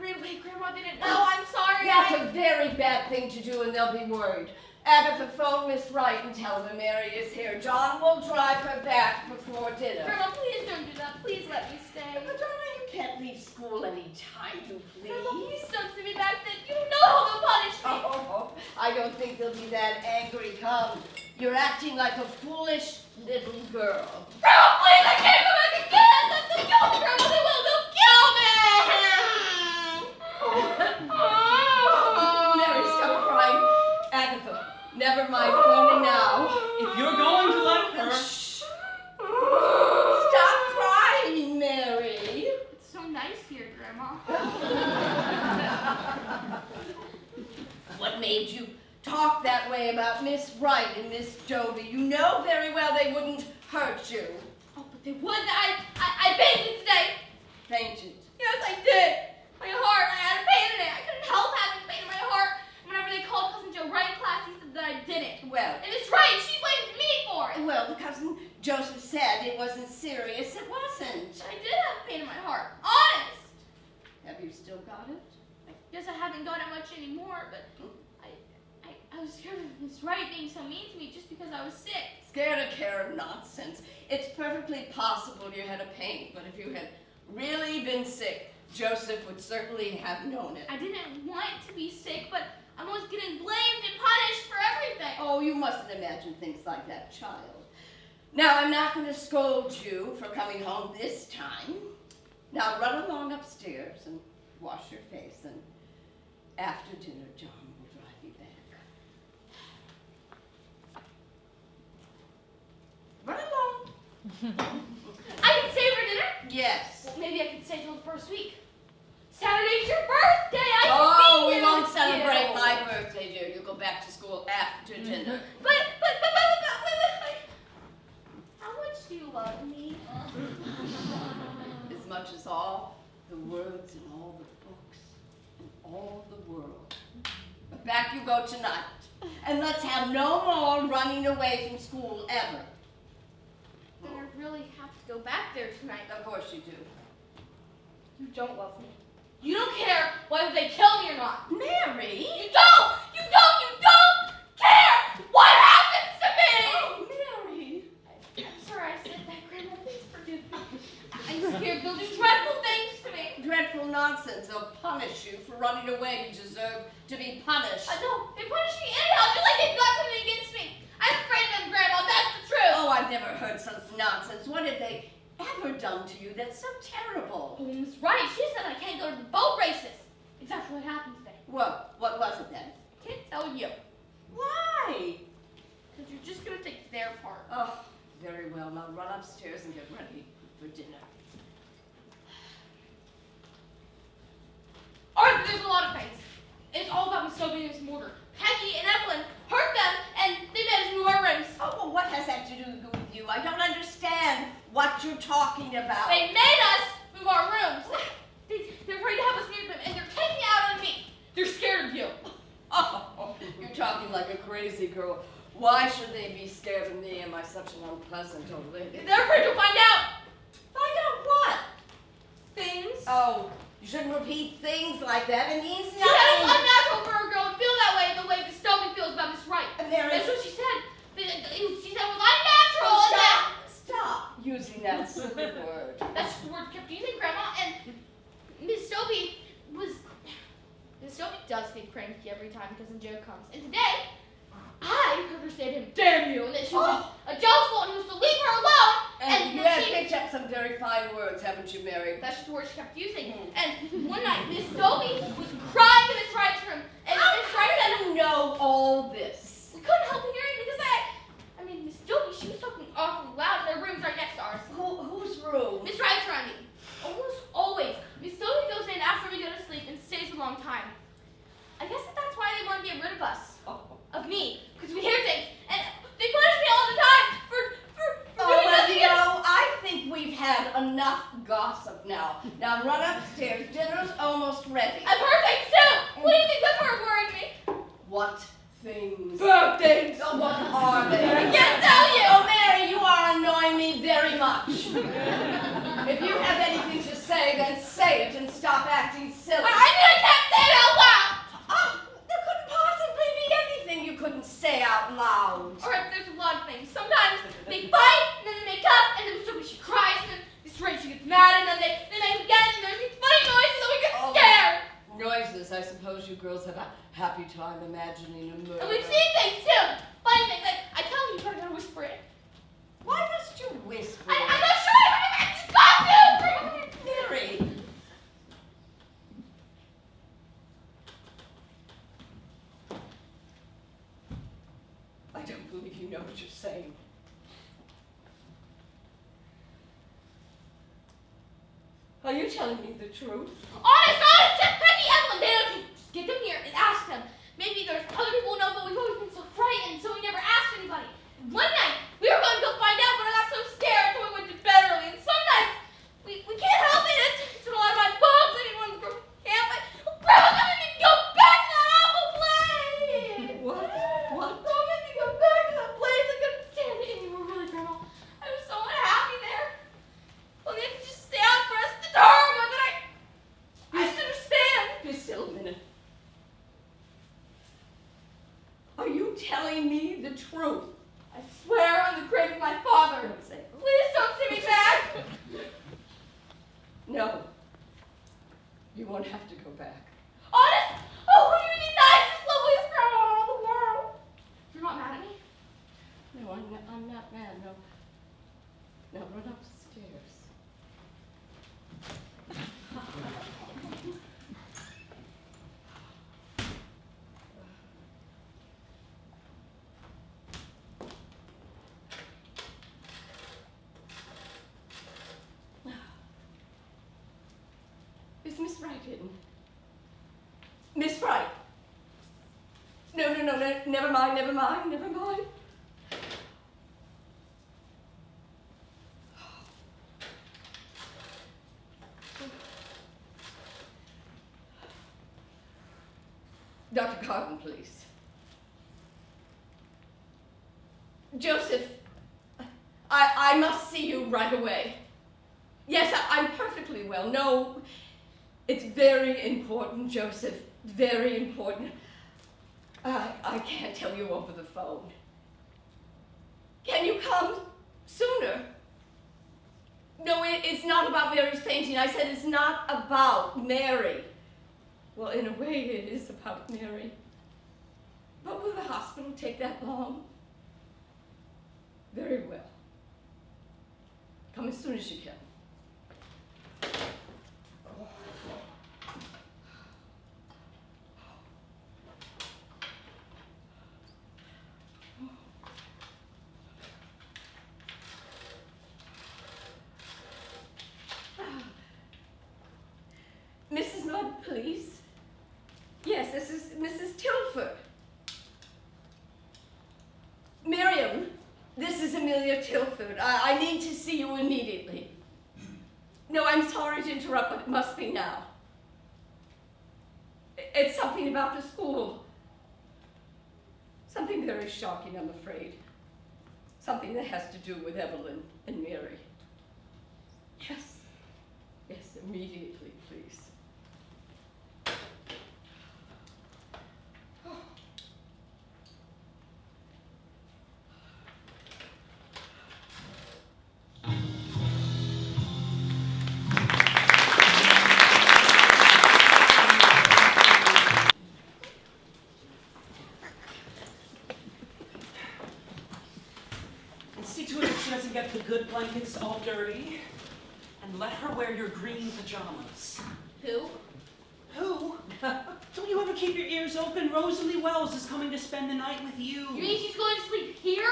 ran away. Grandma didn't know. I'm sorry. That's a very bad thing to do, and they'll be worried. Agatha, phone Miss Wright and tell her Mary is here. John will drive her back before dinner. Grandma, please don't do that. Please let me stay. But darling, you can't leave school any time you please. Grandma, please don't send me back then. You don't know how they'll punish me. Oh, I don't think they'll be that angry. Come. You're acting like a foolish little girl. Grandma, please, I can't go back again. They'll kill me, Grandma. They will. They'll kill me. Mary, stop crying. Agatha, never mind phoning now. If you're going to let her... Shh. Stop crying, Mary. It's so nice here, Grandma. What made you talk that way about Miss Wright and Miss Dobie? You know very well they wouldn't hurt you. Oh, but they would. I fainted today. Fainted. Yes, I did. My heart, I had a pain in it. I couldn't help having pain in my heart. Whenever they called Cousin Joe Wright in class, he said that I didn't. Well, And Miss Wright, she blamed me for it. well, Cousin Joseph said it wasn't serious. It wasn't. I did have pain in my heart. Honest. Have you still got it? I guess I haven't got it much anymore, but I was scared of Miss Wright being so mean to me just because I was sick. Scared of Karen? Nonsense. It's perfectly possible you had a pain, but if you had really been sick, Joseph would certainly have known it. I didn't want to be sick, but I'm always getting blamed and punished for everything. Oh, you mustn't imagine things like that, child. Now, I'm not going to scold you for coming home this time. Now, run along upstairs and wash your face, and after dinner, John will drive you back. Run along. I can stay for dinner? Yes. Well, maybe I could stay till the first week. Saturday's your birthday. I can Oh, be we here won't with celebrate you. my birthday, dear. You go back to school after dinner. But, how much do you love me? As much as all the words in all the books in all the world. But back you go tonight. And let's have no more running away from school ever. Then I really have to go back there tonight. Of course you do. You don't love me. You don't care whether they kill me or not. Mary! You don't care what happens to me! Oh, Mary! I'm sorry I said that, Grandma. Please forgive me. I'm scared they'll do dreadful things to me. Dreadful nonsense. They'll punish you for running away. You deserve to be punished. No, they punish me anyhow, just like they've got something against me. I'm afraid of them, Grandma. That's the truth. Oh, I've never heard such nonsense. What have they ever done to you that's so terrible? Oh, Miss Wright, she said I can't go to the boat races. Exactly what happened today. What was it then? I can't tell you. Why? Because you're just going to take their part. Oh, very well. Now run upstairs and get ready for dinner. Arthur, there's a lot of things. It's all about Miss Dobie and Miss Mortar. Peggy and Evelyn hurt them, and they made us move our rooms. Oh, well, what has that to do with you? I don't understand what you're talking about. They made us move our rooms. They're afraid to have us near them, and they're taking it out on me. They're scared of you. Oh, you're talking like a crazy girl. Why should they be scared of me? Am I such an unpleasant old lady? They're afraid to find out. Find out what? Things. Oh, you shouldn't repeat things like that. It means She said it's nothing. unnatural for a girl to feel that way, the way Miss Dobie feels about Miss Wright. Mary. That's what she said. She said it was unnatural. Oh, and that- stop using that silly word. That's the word kept using, Grandma. And Miss Dobie does get cranky every time Cousin Joe comes. And today, I heard her say to him, "Damn you," and that she was a jealous and he was to leave her alone. And you that have she- picked up some very fine words, haven't you, Mary? That's just the word she kept using. And one night, Miss Dobie was crying in Miss Wright's room. And Miss Wright said, You know all this. we couldn't help hearing because Miss Dobie, she was talking awfully loud in their rooms right next to ours. Whose room? Miss Wright's around me. Almost always. Miss Dobie goes in after we go to sleep and stays a long time. I guess that's why they want to be things. Bad things? Oh, what are they? I can't tell you. Oh, Mary, you are annoying me very much. If you have anything to say, then say it and stop acting silly. I can't say it out loud. Oh, there couldn't possibly be anything you couldn't say out loud. All right, there's a lot of things. Sometimes they fight, and then they make up, and then she cries, and then this Rachel she gets mad, and then they make again, and there's these funny noises, and we get scared. Noises, I suppose you girls have a happy time imagining a murder. And we've seen things too. Funny things. Like, I tell you, you probably gotta whisper it. Why must you whisper? I'm not sure. I just got to. Mary. I don't believe you know what you're saying. Are you telling me the truth? Honest, just Peggy, Evelyn. They don't just get them here and ask them. Maybe there's other people who know, but we've always been so frightened, so we never asked anybody. One night, we were going to go find out, but I got so scared, so we went to bed early. And some nights, we can't help it. It's a lot of my bugs. I didn't want to go to camp, but Grandma got me to go back to that awful place. What? Grandma made me go back to that place. I couldn't stand it anymore, really, Grandma. I was so unhappy there. Well, they could just stay out for us the term, but then I just understand. Be still a minute. Are you telling me the truth? I swear on the grave of my father. Don't say it. Please don't send me back. No. You won't have to go back. Honest? Oh, you're the nicest, loveliest grandma in all the world. You're not mad at me? No, I'm not mad. No. Now run upstairs. Is Miss Wright in? Miss Wright! No, never mind. Dr. Carden, please. Joseph, I must see you right away. Yes, I'm perfectly well. No, it's very important, Joseph. Very important. I can't tell you over the phone. Can you come sooner? No, it's not about Mary's fainting. I said it's not about Mary. Well, in a way, it is about Mary. But will the hospital take that long? Very well. Come as soon as you can. Mrs. Mudd, please. Yes, this is Mrs. Tilford. Miriam, this is Amelia Tilford. I need to see you immediately. No, I'm sorry to interrupt, but it must be now. It's something about the school. Something very shocking, I'm afraid. Something that has to do with Evelyn and Mary. Yes, immediately, please. See to it that she doesn't get the good blankets all dirty. And let her wear your green pajamas. Who? Who? Don't you ever keep your ears open? Rosalie Wells is coming to spend the night with you. You mean she's going to sleep here?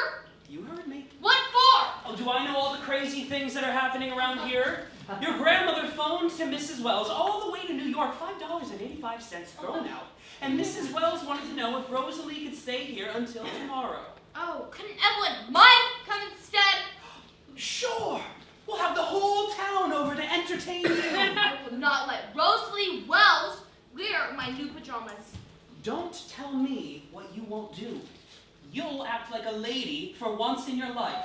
You heard me. What for? Oh, do I know all the crazy things that are happening around here? Your grandmother phoned to Mrs. Wells all the way to New York, $5.85 thrown out. And Mrs. Wells wanted to know if Rosalie could stay here until tomorrow. Oh, couldn't Evelyn mine come instead? Sure! We'll have the whole town over to entertain you. I will not let Rosalie Wells wear my new pajamas. Don't tell me what you won't do. You'll act like a lady for once in your life.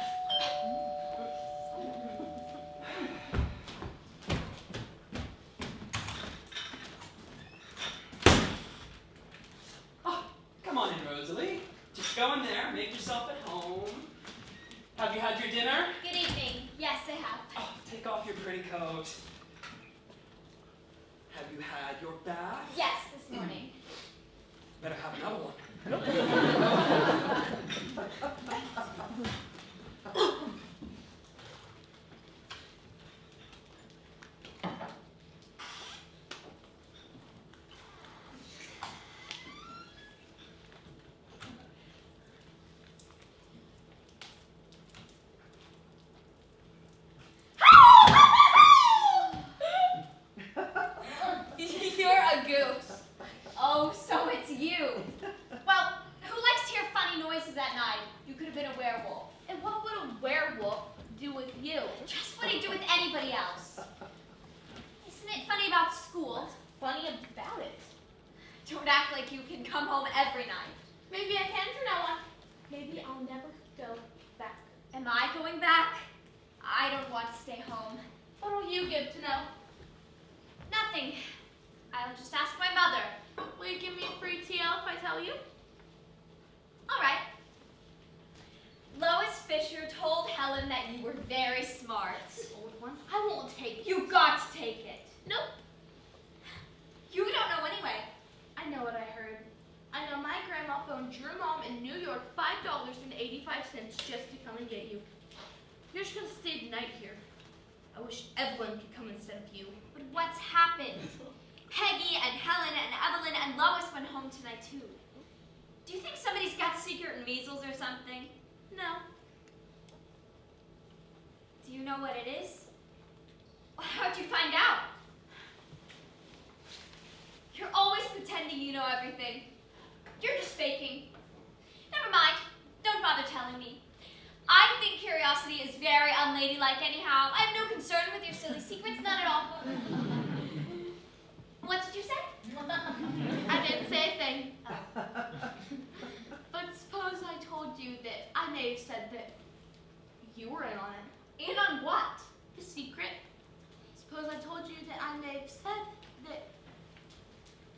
Oh, come on in, Rosalie. Just go in there, make yourself at home. Have you had your dinner? Good evening. Yes, I have. Oh, take off your pretty coat. Have you had your bath? Yes, this morning. Better have another one. You're a goose. Oh, so it's you. Well, who likes to hear funny noises at night? You could have been a werewolf. And what would a werewolf do with you? Just what he'd do with anybody else. Isn't it funny about school? Funny about it. Don't act like you can come home every night. Maybe I can from now on. Maybe I'll never go back. Am I going back? I don't want to stay home. What will you give to know? Nothing. I'll just ask my mother. Will you give me a free TL if I tell you? All right. Lois Fisher told Helen that you were very smart. Old one. I won't take it. You got to take it. Nope. You don't know anyway. I know what I heard. I know my grandma phoned your mom in New York $5.85 just to come and get you. You're just gonna stay the night here. I wish Evelyn could come instead of you. But what's happened? Peggy and Helen and Evelyn and Lois went home tonight too. Do you think somebody's got secret measles or something? No. Do you know what it is? How'd you find out? You're always pretending you know everything. You're just faking. Never mind. Don't bother telling me. I think curiosity is very unladylike anyhow. I have no concern with your silly secrets, none at all. What did you say? I didn't say a thing. But suppose I told you that I may have said that you were in on it. In on what? The secret. Suppose I told you that I may have said that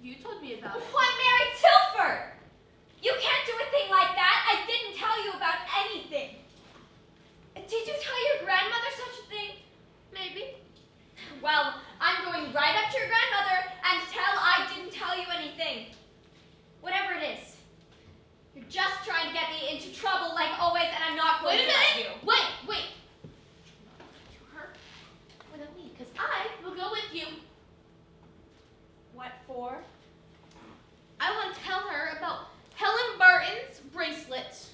you told me about it. Why, Mary Tilford! You can't do a thing like that. I didn't tell you about anything. Did you tell your grandmother such a thing? Maybe. Well, I'm going right up to your grandmother and tell I didn't tell you anything. Whatever it is. You're just trying to get me into trouble like always, and I'm not going Wait a to let minute. you. Wait. To her without me, because I will go with you. What for? I want to tell her about Helen Barton's bracelet.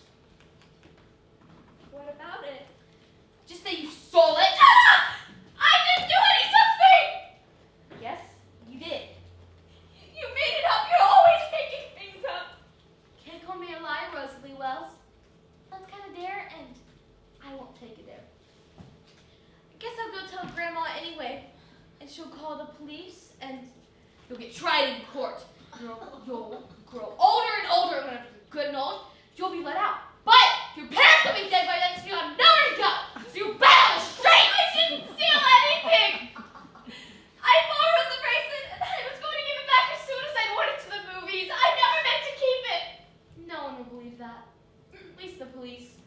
What about it? Just that you stole it. I didn't do any such thing! Yes, you did. You made it up. You're always making things up. Can't call me a liar, Rosalie Wells. That's kind of dare, and I won't take it there. I guess I'll go tell Grandma anyway, and she'll call the police, and you'll get tried in court. You'll grow older and older, and when you're good and old, you'll be let out. But your parents will be dead by then, so you have nowhere to go. So you battle straight. I didn't steal anything. I borrowed the bracelet, and I was going to give it back as soon as I went into the movies. I never meant to keep it. No one will believe that. At least the police.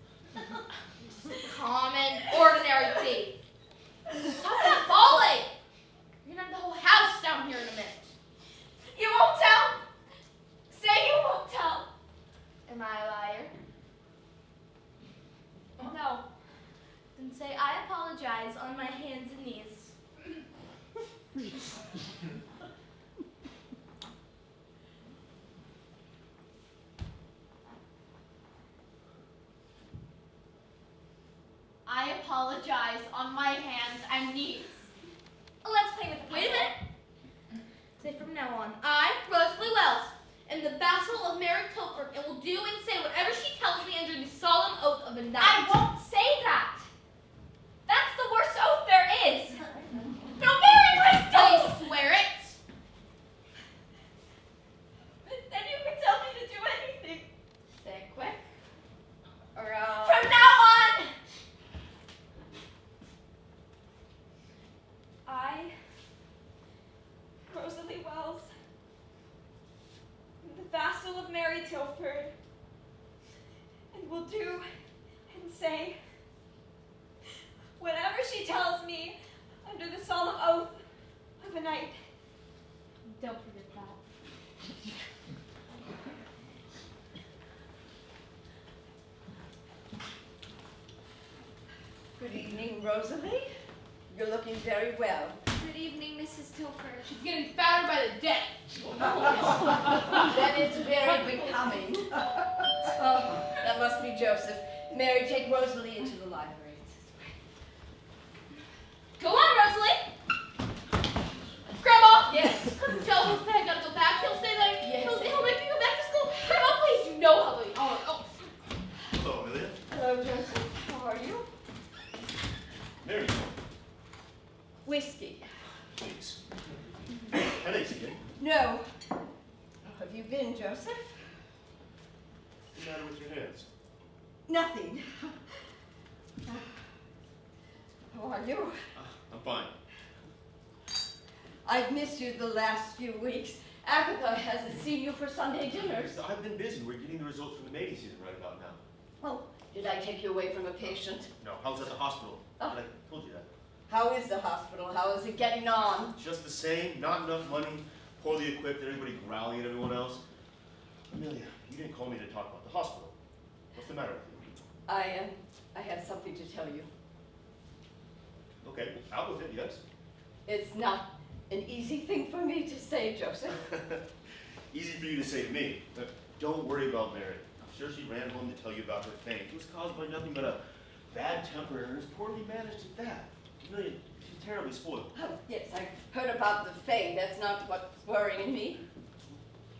Common, ordinary thief. Stop that bawling! You're gonna have the whole house down here in a minute. You won't tell? Say you won't tell. Am I a liar? No. Then say I apologize on my hands and knees. I apologize on my hands and knees. Let's play with the Wait a puzzle. minute. Say from now on, I, Rosalie Wells, am the vassal of Mary Tilford and will do and say whatever she tells me under the solemn oath of a knight. I won't say that. That's the worst oath there is. No, Mary, please don't. Please swear it. Then you can Mary Tilford, and will do and say whatever she tells me under the solemn oath of a knight. Don't forget that. Good evening, Rosalie. You're looking very well. Good evening, Mrs. Tilford. She's getting fatter by the day. Then it's very becoming. Oh, that must be Joseph. Mary, take Rosalie into the library. Go on, Rosalie. Grandma. Yes. Joe will say I gotta go back. He'll say that Yes. he'll make me go back to school. Grandma, please, you know how they are. Oh. Hello, Amelia. Hello, Joseph. How are you? Mary, Whiskey. please. Headaches again. No. How have you been, Joseph? What's the matter with your hands? Nothing. How are you? I'm fine. I've missed you the last few weeks. Agatha hasn't seen you for Sunday dinners. I've been busy. We're getting the results from the mating season right about now. Oh, did I take you away from a patient? No, I was at the hospital. Oh. I told you that. How is the hospital? How is it getting on? Just the same, not enough money, poorly equipped, everybody growling at everyone else. Amelia, you didn't call me to talk about the hospital. What's the matter with you? I have something to tell you. Okay, out with it, yes. It's not an easy thing for me to say, Joseph. Easy for you to say to me, but don't worry about Mary. I'm sure she ran home to tell you about her faint. It was caused by nothing but a bad temper and was poorly managed at that. Amelia, she's terribly spoiled. Oh, yes, I heard about the Fae. That's not what's worrying me.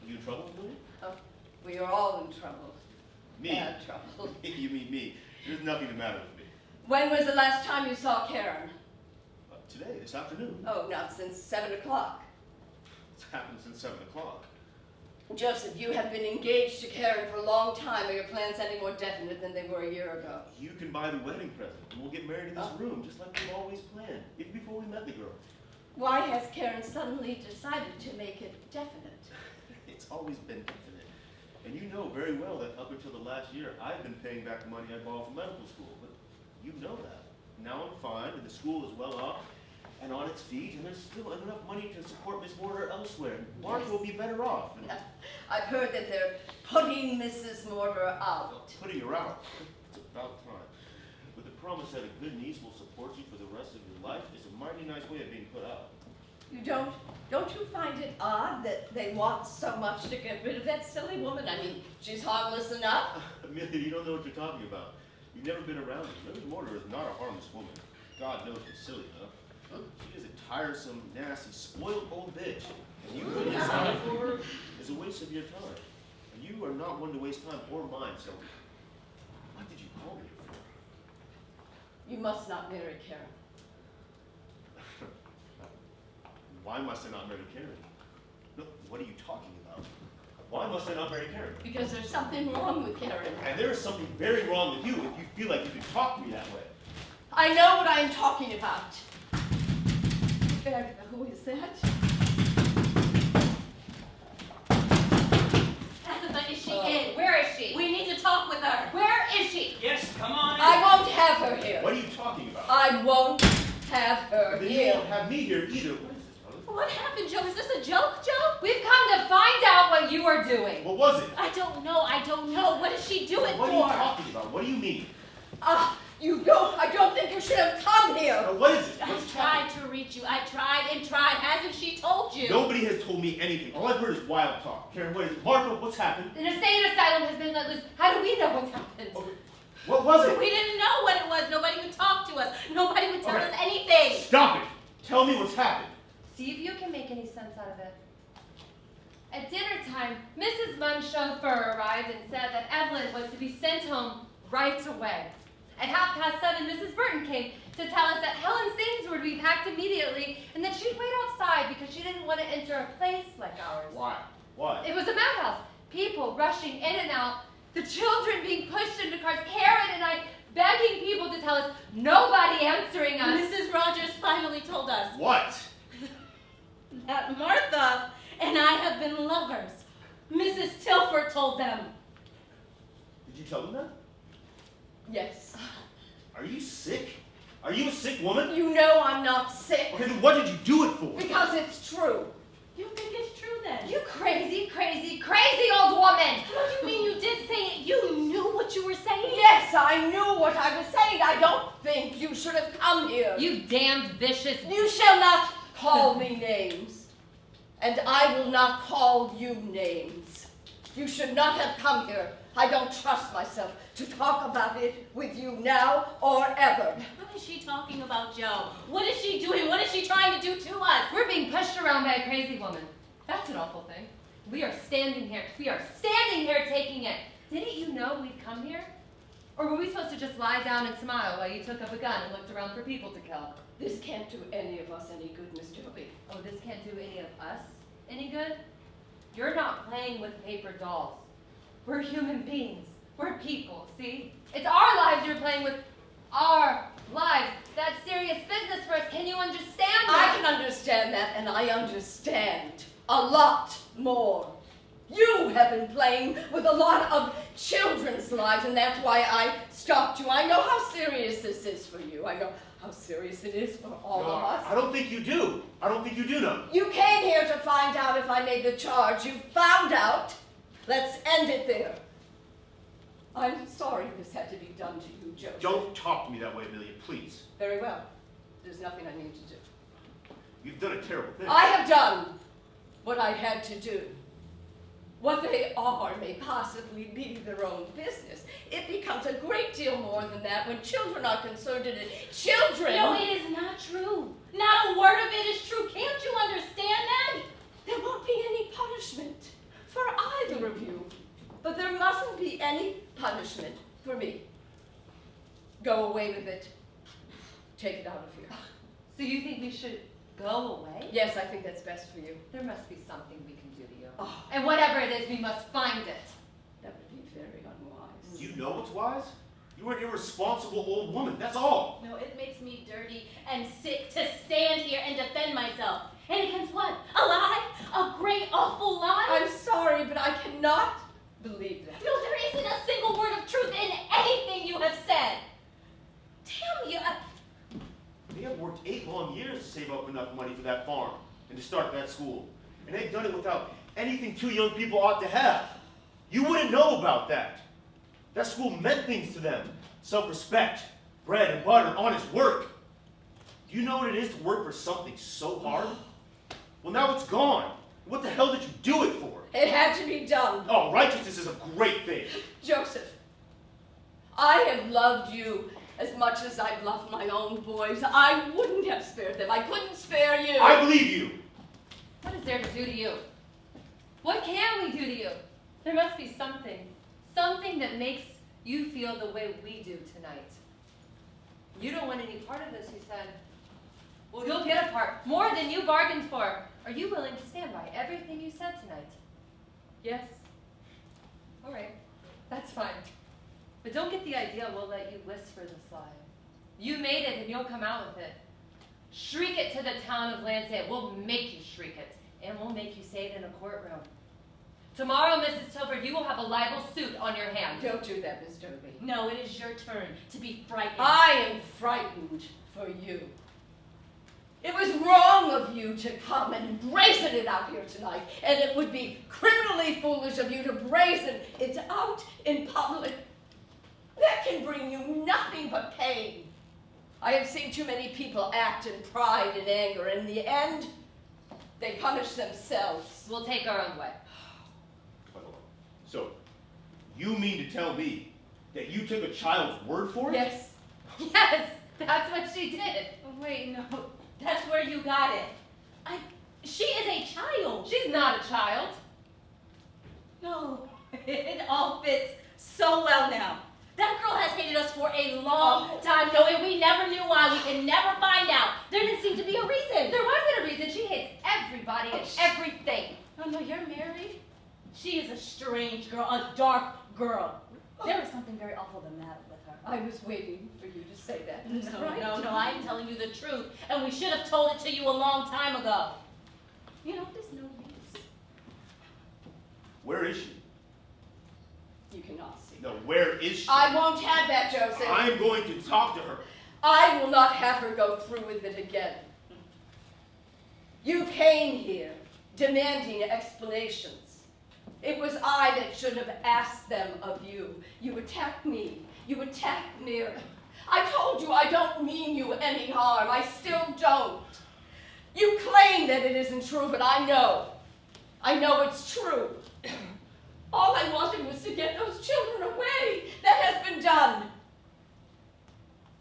Are you in trouble, Amelia? Oh, we are all in trouble. Me? Bad trouble. You mean me. There's nothing the matter with me. When was the last time you saw Karen? Today, this afternoon. Oh, not since 7 o'clock. It's happened since 7 o'clock. Joseph, you have been engaged to Karen for a long time. Are your plans any more definite than they were a year ago? You can buy the wedding present, and we'll get married in this room, just like we've always planned, even before we met the girl. Why has Karen suddenly decided to make it definite? It's always been definite. And you know very well that up until the last year, I've been paying back the money I borrowed from medical school, but you know that. Now I'm fine, and the school is well off and on its feet, and there's still enough money to support Miss Mortar elsewhere. Martha will be better off. And I've heard that they're putting Mrs. Mortar out. putting her out. It's about time. With the promise that a good niece will support you for the rest of your life is a mighty nice way of being put out. You don't you find it odd that they want so much to get rid of that silly woman? I mean, she's harmless enough. Amelia, you don't know what you're talking about. You've never been around her. Mrs. Mortar is not a harmless woman. God knows she's silly enough. She is a tiresome, nasty, spoiled old bitch. And you really sorry for her is a waste of your time. And you are not one to waste time or mine, so what did you call me for? You must not marry Karen. Why must I not marry Karen? Look, what are you talking about? Why must I not marry Karen? Because there's something wrong with Karen. And there is something very wrong with you if you feel like you can talk to me that way. I know what I am talking about. Who is that? Agatha, is she in? Where is she? We need to talk with her. Where is she? Yes, come on in. I won't have her here. What are you talking about? I won't have her Then you here. won't have me here either. What is this, brother? What happened, Joe? Is this a joke, Joe? We've come to find out what you are doing. What was it? I don't know. What does she do it What for? are you talking about? What do you mean? I don't think you should have come here. Now, what is it? I What's tried happening? to reach you. I tried and tried. Hasn't she told you? Nobody has told me anything. All I've heard is wild talk. Karen, what is it? Marco, what's happened? An insane asylum has been let loose. How do we know what's happened? Okay. What was it? We didn't know what it was. Nobody would talk to us. Nobody would tell Okay. us anything. Stop it. Tell me what's happened. See if you can make any sense out of it. At dinner time, Mrs. Munn's chauffeur arrived and said that Evelyn was to be sent home right away. At 7:30, Mrs. Burton came to tell us that Helen's things were to be packed immediately and that she'd wait outside because she didn't want to enter a place like ours. Why? Why? It was a madhouse. People rushing in and out, the children being pushed into cars, Karen and I begging people to tell us, nobody answering us. Mrs. Rogers finally told us What? that Martha and I have been lovers. Mrs. Tilford told them. Did you tell them that? Yes. Are you sick? Are you a sick woman? You know I'm not sick. Okay, then what did you do it for? Because it's true. You think it's true then? You crazy, crazy, crazy old woman! What do you mean you did say it? You knew what you were saying? Yes, I knew what I was saying. I don't think you should have come here. You damned vicious. You shall not call me names. And I will not call you names. You should not have come here. I don't trust myself to talk about it with you now or ever. What is she talking about, Joe? What is she doing? What is she trying to do to us? We're being pushed around by a crazy woman. That's an awful thing. We are standing here. We are standing here taking it. Didn't you know we'd come here? Or were we supposed to just lie down and smile while you took up a gun and looked around for people to kill? This can't do any of us any good, Miss Toby. Oh, this can't do any of us any good? You're not playing with paper dolls. We're human beings. We're people, see? It's our lives you're playing with. Our lives. That's serious business for us. Can you understand that? I can understand that, and I understand a lot more. You have been playing with a lot of children's lives, and that's why I stopped you. I know how serious this is for you. I know how serious it is for all of us. I don't think you do. I don't think you do know. You came here to find out if I made the charge. You found out. Let's end it there. I'm sorry this had to be done to you, Joseph. Don't talk to me that way, Amelia, please. Very well. There's nothing I need to do. You've done a terrible thing. I have done what I had to do. What they are may possibly be their own business. It becomes a great deal more than that when children are concerned in it. Children! No, it is not true. Not a word of it is true. Can't you understand that? There won't be any punishment for either of you. But there mustn't be any punishment for me. Go away with it. Take it out of here. So you think we should go away? Yes, I think that's best for you. There must be something we can do to you. Oh, And whatever it is, we must find it. that would be very unwise. You know what's wise? You're an irresponsible old woman, that's all. No, it makes me dirty and sick to stand here and defend myself. And against what? A lie? A great, awful lie? I'm sorry, but I cannot believe that. No, there isn't a single word of truth in anything you have said. Tell me, They have worked 8 long years to save up enough money for that farm and to start that school. And they've done it without anything 2 young people ought to have. You wouldn't know about that. That school meant things to them. Self-respect, bread and butter, honest work. Do you know what it is to work for something so hard? Well, now it's gone. What the hell did you do it for? It had to be done. Oh, righteousness is a great thing. Joseph, I have loved you as much as I've loved my own boys. I wouldn't have spared them. I couldn't spare you. I believe you. What is there to do to you? What can we do to you? There must be something. Something that makes you feel the way we do tonight. You don't want any part of this, you said. Well, you'll get a part. More than you bargained for. Are you willing to stand by everything you said tonight? Yes? All right. That's fine. But don't get the idea we'll let you whisper this lie. You made it and you'll come out with it. Shriek it to the town of Lansing. We'll make you shriek it. And we'll make you say it in a courtroom. Tomorrow, Mrs. Tilford, you will have a libel suit on your hands. Don't do that, Miss Derby. no, it is your turn to be frightened. I am frightened for you. It was wrong of you to come and brazen it out here tonight, and it would be criminally foolish of you to brazen it out in public. That can bring you nothing but pain. I have seen too many people act in pride and anger, and in the end, they punish themselves. We'll take our own way. So, you mean to tell me that you took a child's word for it? Yes. Yes, that's what she did. Wait, no, that's where you got it. She is a child. She's not a child. No, it all fits so well now. That girl has hated us for a long time, Joe, and we never knew why. We can never find out. There didn't seem to be a reason. There wasn't a reason. She hates everybody and everything. Oh, no, you're married? She is a strange girl, a dark girl. There was something very awful the matter with her. I was waiting for you to say that. No, I'm telling you the truth, and we should have told it to you a long time ago. You know, there's no use. Where is she? You cannot see. No, where is she? I won't have that, Joseph. I'm going to talk to her. I will not have her go through with it again. You came here demanding explanations. It was I that should have asked them of you. You attacked me. You attacked Mary. I told you I don't mean you any harm. I still don't. You claim that it isn't true, but I know. I know it's true. All I wanted was to get those children away. That has been done.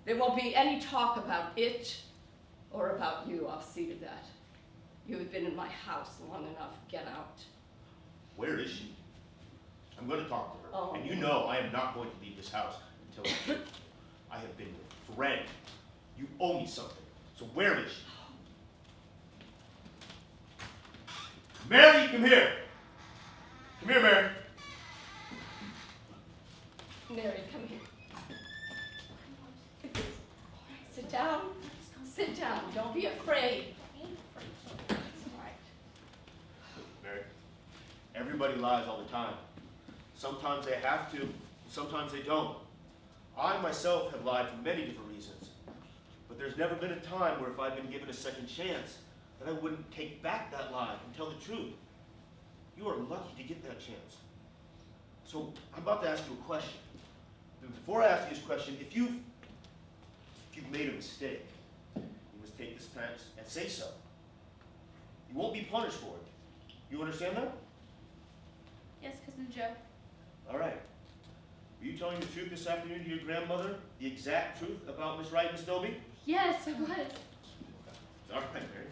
There won't be any talk about it or about you. I'll see to that. You have been in my house long enough. Get out. Where is she? I'm going to talk to her. Oh. And you know I am not going to leave this house until I have been your friend. You owe me something. So where is she? Mary, come here. Come here, Mary. Mary, come here. All right, sit down. Sit down. Don't be afraid. It's all right. Mary, everybody lies all the time. Sometimes they have to, sometimes they don't. I myself have lied for many different reasons. But there's never been a time where if I'd been given a second chance, that I wouldn't take back that lie and tell the truth. You are lucky to get that chance. So I'm about to ask you a question. Before I ask you this question, if you've made a mistake, you must take this time and say so. You won't be punished for it. You understand that? Yes, Cousin Joe. All right. Were you telling the truth this afternoon to your grandmother? The exact truth about Miss Wright and Miss Dobie? Yes, I was. All right, Mary.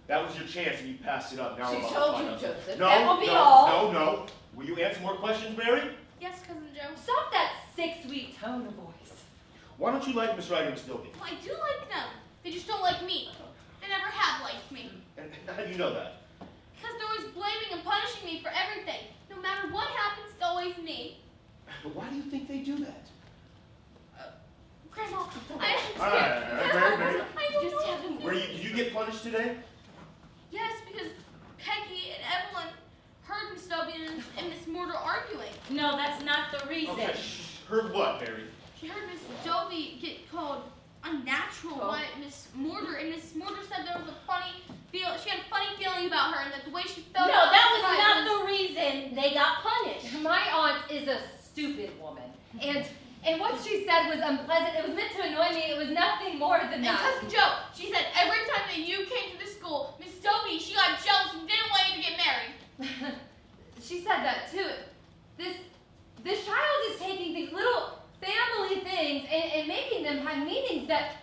That was your chance and you passed it up. Now She we're about told to find you, out. Joseph. No, That will be no, all. no. Will you answer more questions, Mary? Yes, Cousin Joe. Stop that six-week tone of voice. Why don't you like Miss Wright and Miss Dobie? Well, I do like them. They just don't like me. They never have liked me. And how do you know that? Because they're always blaming and punishing me for everything. No matter what happens, it's always me. But why do you think they do that? Grandma, All right, Mary. I don't know. Did you get punished today? Yes, because Peggy and Evelyn heard Miss Dobie and Miss Mortar arguing. No, that's not the reason. Okay, heard what, Mary? She heard Miss Dobie get called unnatural by Miss Mortar, and Miss Mortar said there was a funny feel. She had a funny feeling about her, and that the way she felt. No, that was not the reason they got punished. My aunt is a stupid woman. And what she said was unpleasant. It was meant to annoy me. It was nothing more than And that. Cousin Joe, she said every time that you came to the school, Miss Dobie, she got jealous and didn't want you to get married. She said that too. This child is taking these little family things and making them have meanings that.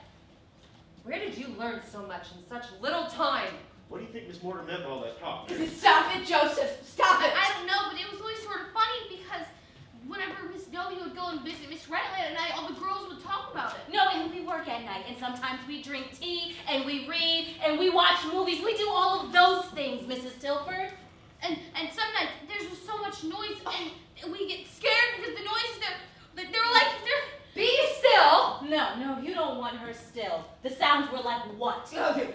Where did you learn so much in such little time? What do you think Miss Mortar meant by all that talk? Stop it, Joseph. Stop it. I don't know, but it was always sort of funny because whenever Miss Dobie would go and visit Miss Wright late at night, all the girls would talk about it. No, and we work at night, and sometimes we drink tea, and we read, and we watch movies. We do all of those things, Mrs. Tilford. And some nights there's just so much noise, and we get scared because the noises they're like they're. Be still! No, you don't want her still. The sounds were like what? Okay.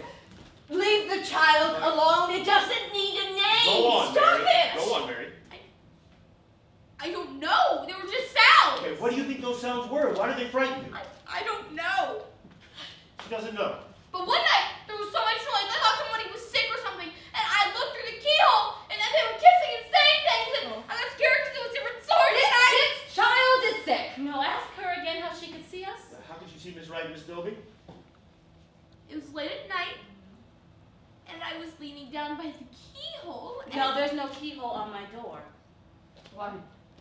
Leave the child alone. It doesn't need a name. Go on, Stop Mary. it. Go on, Mary. I don't know. They were just sounds. Okay, what do you think those sounds were? Why did they frighten you? I don't know. She doesn't know. But one night there was so much noise. I thought somebody was sick or something, and I looked through the keyhole, and then they were kissing and saying things, and I got scared because it was different swords. This child is sick. No, ask her again how she could see us. How could you see Miss Wright and Miss Dobie? It was late at night, and I was leaning down by the keyhole. And No, there's no keyhole on my door. Why?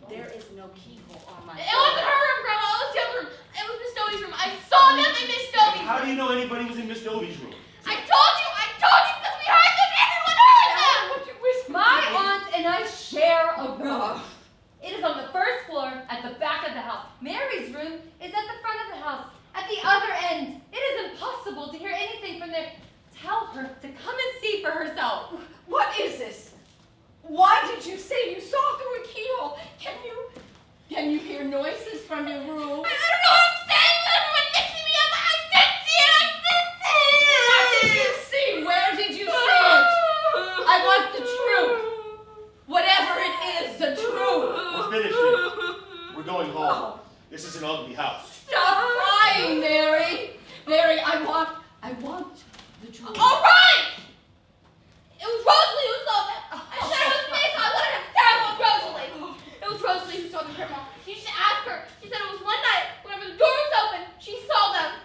There is no keyhole on my It door. wasn't her room, Grandma. It was the other room. It was Miss Dobie's room. I saw them in Miss Dobie's How do room. you know anybody was in Miss Dobie's room? I told you because we heard them. Everyone heard them. What you whisper? My aunt and I share a room. It is on the first floor at the back of the house. Mary's room is at the front of the house, at the other end. It is impossible to hear anything from there. Tell her to come and see for herself. What is this? Why did you say you saw through a keyhole? Can you hear noises from your room? I don't know what I'm saying. Everyone mixing me up. I didn't see it. What did you see? Where did you see it? I want the truth. Whatever it This is an ugly house. Stop crying, Mary. Mary, I want the truth. All right! It was Rosalie who saw them. I said it was me, so I wanted to tell with Rosalie. It was Rosalie who saw the grandma. You should ask her. She said it was one night, whenever the door was open, she saw them.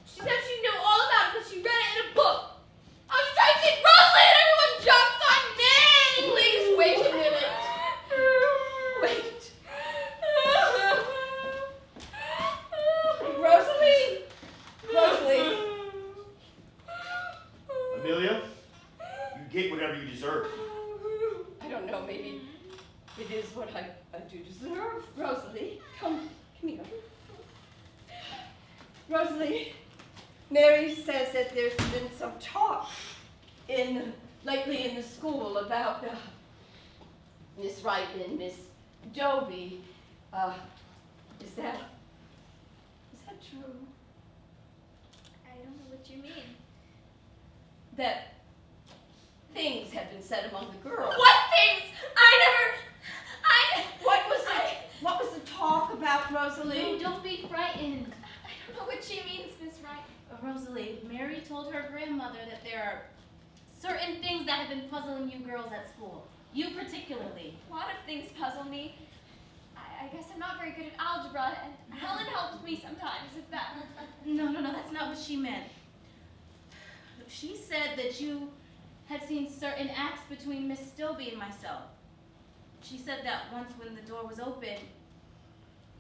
She said she knew all about it because she read it in a book. I was trying to see Rosalie and everyone jumps on me! Please wait a minute. Wait. Rosalie. Rosalie. Amelia, you get whatever you deserve. I don't know, maybe it is what I do deserve. Rosalie, come here. Rosalie, Mary says that there's been some talk lately in the school about Miss Wright and Miss Dobie. Is that true? I don't know what you mean. That things have been said among the girls. What things? What was the talk about, Rosalie? No, don't be frightened. I don't know what she means, Miss Wright. Rosalie, Mary told her grandmother that there are certain things that have been puzzling you girls at school. You particularly. A lot of things puzzle me. I guess I'm not very good at algebra, and Helen helps me sometimes, if that... No, that's not what she meant. She said that you had seen certain acts between Miss Dobie and myself. She said that once when the door was open,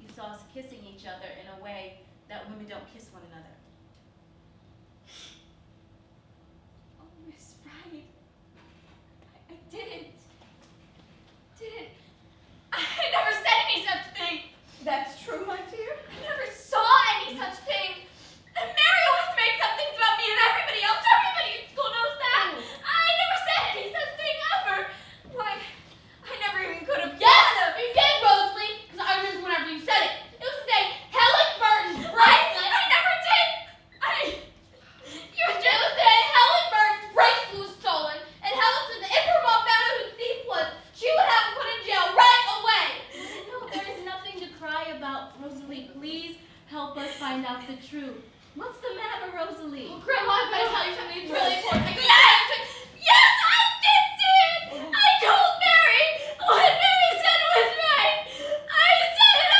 you saw us kissing each other in a way that women don't kiss one another. Oh, Miss Wright. I didn't. I never said any such thing. That's true, my dear. I never saw any such thing. And Mary always makes up things about me and everybody else. Everybody in school knows that. I never said any such thing ever. Why, I never even could have guessed them. You did, Rosalie, because I remember whenever you said it. It was the day Helen Burton's bracelet. I never did. It was the day Helen Burton's bracelet was stolen, and Helen said that if her mom found out who the thief was, she would have him put in jail right away. No, there is nothing to cry about, Rosalie. Please help us find out the truth. What's the matter, Rosalie? Well, Grandma, I'm going to tell you something that's really important. Yes, I did see it. I told Mary. What Mary said was right. I said it.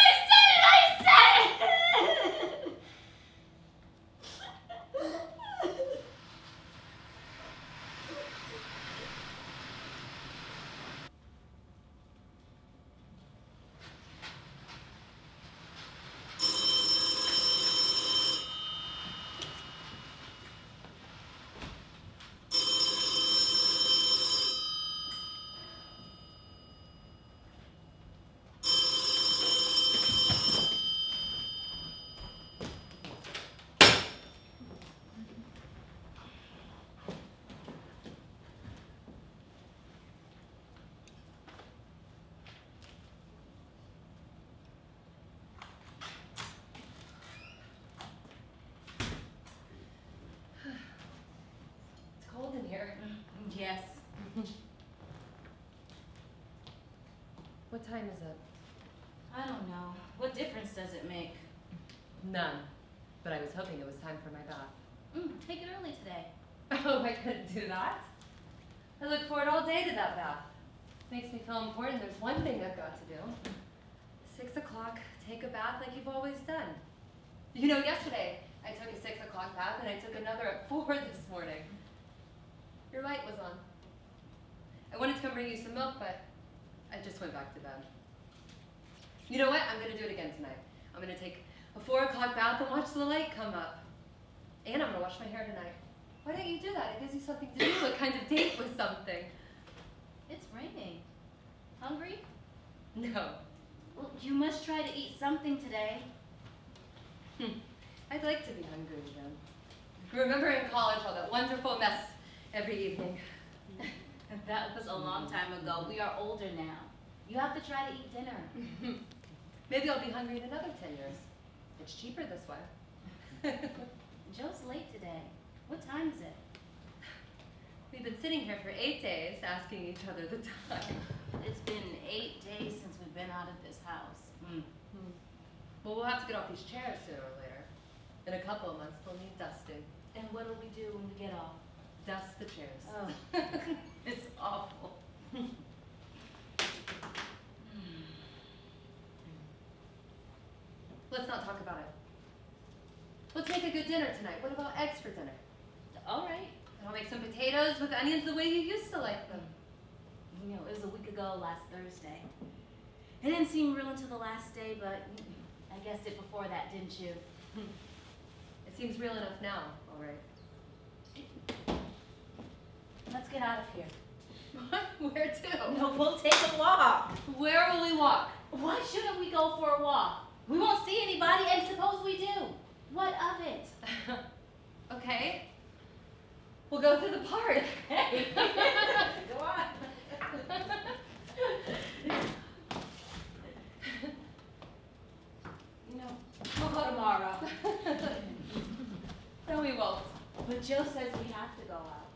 It's cold in here. Yes. What time is it? I don't know. What difference does it make? None. But I was hoping it was time for my bath. Take it early today. Oh, I couldn't do that. I look forward all day to that bath. Makes me feel important. There's one thing I've got to do. 6 o'clock, take a bath like you've always done. You know, yesterday I took a 6 o'clock bath and I took another at 4 this morning. Your light was on. I wanted to come bring you some milk, but I just went back to bed. You know what? I'm going to do it again tonight. I'm going to take a 4 o'clock bath and watch the light come up. And I'm going to wash my hair tonight. Why don't you do that? It gives you something to do, a kind of date with something. It's raining. Hungry? No. Well, you must try to eat something today. I'd like to be hungry again. Remember in college all that wonderful mess every evening? That was a long time ago. We are older now. You have to try to eat dinner. Maybe I'll be hungry in another 10 years. It's cheaper this way. Joe's late today. What time is it? We've been sitting here for 8 days asking each other the time. It's been 8 days since we've been out of this house. Well, we'll have to get off these chairs sooner or later. In a couple of months, they'll need dusting. And what'll we do when we get off? Dust the chairs. Oh. It's awful. Let's not talk about it. Let's make a good dinner tonight. What about eggs for dinner? All right. And I'll make some potatoes with onions the way you used to like them. You know, it was a week ago last Thursday. It didn't seem real until the last day, but I guessed it before that, didn't you? It seems real enough now, all right. Let's get out of here. Where to? No, we'll take a walk. Where will we walk? Why shouldn't we go for a walk? We won't see anybody, and suppose we do. What of it? Okay. We'll go through the park. Hey. Go on. You know, we'll go tomorrow. No, we won't. But Joe says we have to go out.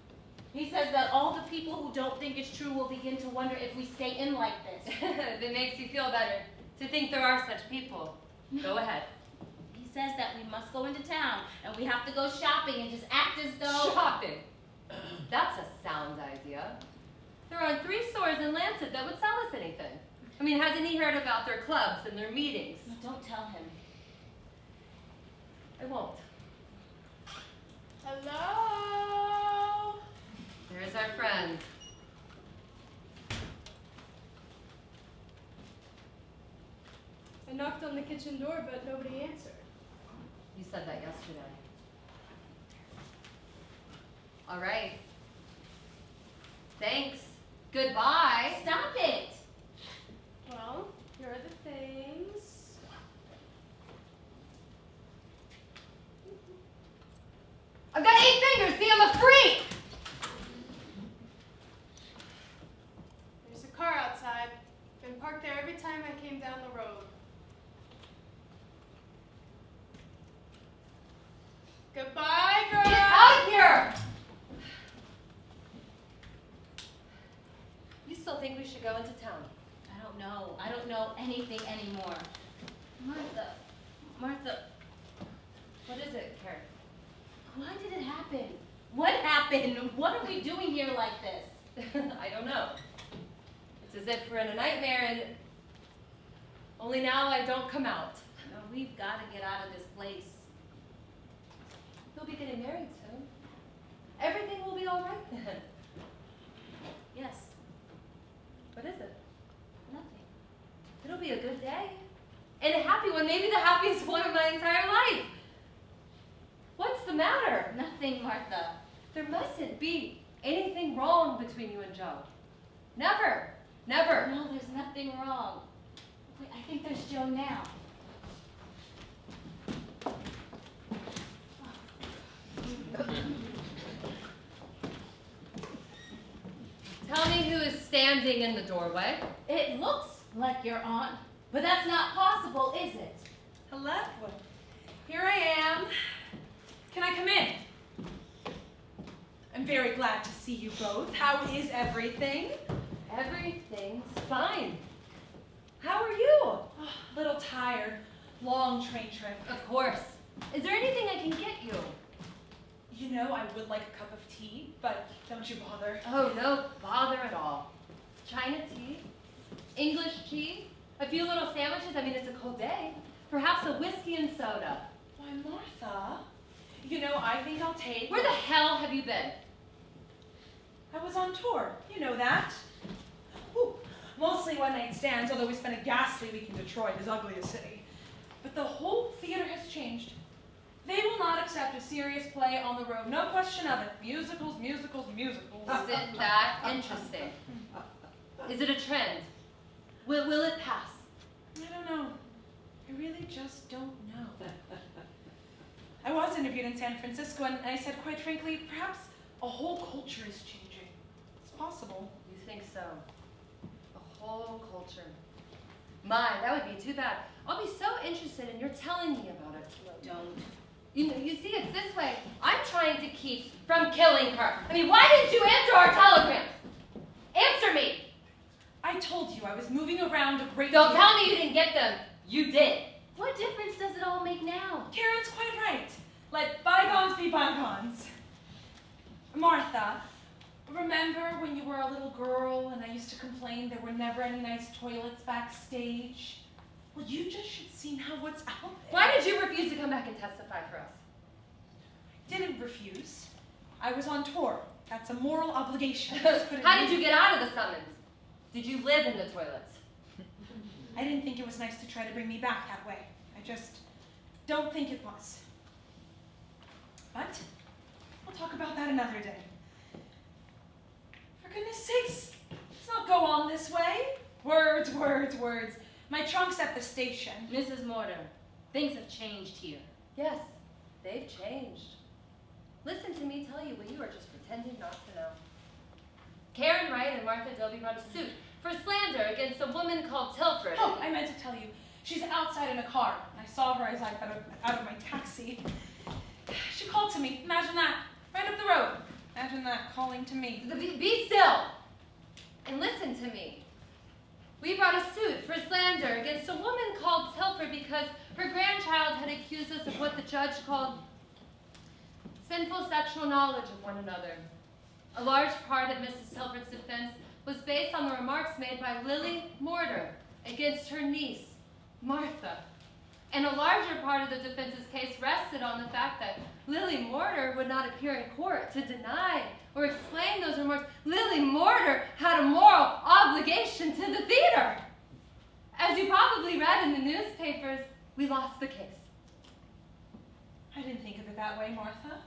He says that all the people who don't think it's true will begin to wonder if we stay in like this. It makes you feel better to think there are such people. Go ahead. He says that we must go into town and we have to go shopping and just act as though... Shopping? That's a sound idea. There aren't 3 stores in Lancet that would sell us anything. I mean, hasn't he heard about their clubs and their meetings? Don't tell him. I won't. Hello? There's our friend. I knocked on the kitchen door, but nobody answered. You said that yesterday. All right. Thanks. Goodbye. Stop it! Well, here are the things. I've got 8 fingers. See, I'm a freak. There's a car outside. Been parked there every time I came down the road. Goodbye, girl. Get out of here. You still think we should go into town? I don't know. I don't know anything anymore. Martha. Martha. What is it, Karen? Why did it happen? What happened? What are we doing here like this? I don't know. It's as if we're in a nightmare and only now I don't come out. No, we've got to get out of this place. You'll be getting married soon. Everything will be all right then. Yes. What is it? Nothing. It'll be a good day. And a happy one, maybe the happiest one of my entire life. What's the matter? Nothing, Martha. There mustn't be anything wrong between you and Joe. Never. Never. No, there's nothing wrong. Wait, I think there's Joe now. Tell me who is standing in the doorway. It looks like your aunt, but that's not possible, is it? Hello. Here I am. Can I come in? I'm very glad to see you both. How is everything? Everything's fine. How are you? Little tired. Long train trip. Of course. Is there anything I can get you? You know, I would like a cup of tea, but don't you bother. Oh, no bother at all. China tea, English tea, a few little sandwiches. I mean, it's a cold day. Perhaps a whiskey and soda. Why, Martha, you know, I think I'll take... Where the hell have you been? I was on tour. You know that. Ooh, mostly one-night stands, although we spent a ghastly week in Detroit, as ugly a city. But the whole theater has changed. They will not accept a serious play on the road. No question of it. Musicals, musicals, musicals. Is it that interesting? Is it a trend? Will it pass? I don't know. I really just don't know. I was interviewed in San Francisco, and I said, quite frankly, perhaps a whole culture is changing. It's possible. You think so? A whole culture. My, that would be too bad. I'll be so interested in your telling me about it. Don't. You know, you see, it's this way. I'm trying to keep from killing her. I mean, why didn't you answer our telegrams? Answer me! I told you I was moving around a great Don't deal. tell me you didn't get them. You did. What difference does it all make now? Karen's quite right. Let bygones be bygones. Martha, remember when you were a little girl and I used to complain there were never any nice toilets backstage? Well, you just should see now what's out there. Why did you refuse to come back and testify for us? Didn't refuse. I was on tour. That's a moral obligation. How did you get out of the summons? Did you live in the toilets? I didn't think it was nice to try to bring me back that way. I just don't think it was. But we'll talk about that another day. For goodness sakes, let's not go on this way. Words, words, words. My trunk's at the station. Mrs. Mortar, things have changed here. Yes, they've changed. Listen to me tell you what you are just pretending not to know. Karen Wright and Martha Dobie brought a suit for slander against a woman called Tilford. Oh, I meant to tell you. She's outside in a car. I saw her as I got out of my taxi. She called to me. Imagine that. Right up the road. Imagine that calling to me. Be still and listen to me. We brought a suit for slander against a woman called Tilford because her grandchild had accused us of what the judge called sinful sexual knowledge of one another. A large part of Mrs. Tilford's defense was based on the remarks made by Lily Mortar against her niece, Martha. And a larger part of the defense's case rested on the fact that Lily Mortar would not appear in court to deny or explain those remarks. Lily Mortar had a moral obligation to the theater. As you probably read in the newspapers, we lost the case. I didn't think of it that way, Martha.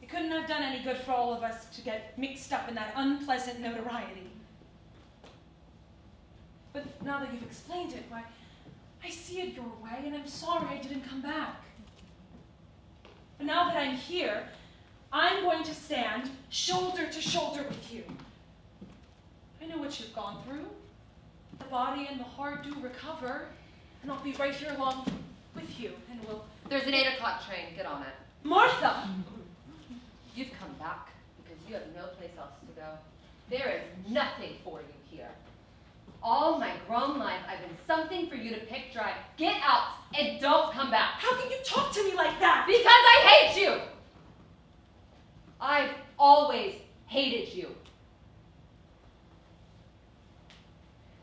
It couldn't have done any good for all of us to get mixed up in that unpleasant notoriety. But now that you've explained it, why, I see it your way, and I'm sorry I didn't come back. But now that I'm here, I'm going to stand shoulder to shoulder with you. I know what you've gone through. The body and the heart do recover, and I'll be right here along with you, and we'll... There's an 8 o'clock train. Get on it. Martha! You've come back because you have no place else to go. There is nothing for you here. All my grown life, I've been something for you to pick dry. Get out and don't come back. How can you talk to me like that? Because I hate you! I've always hated you.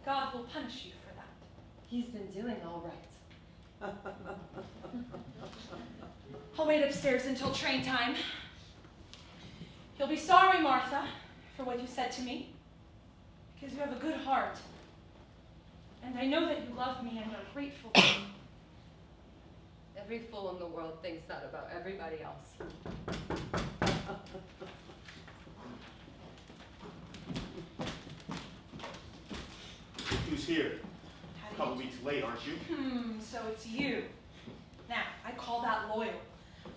God will punish you for that. He's been doing all right. I'll wait upstairs until train time. You'll be sorry, Martha, for what you said to me, because you have a good heart. And I know that you love me and are grateful to me. Every fool in the world thinks that about everybody else. Who's here? A couple weeks late, aren't you? So it's you. Now, I call that loyal.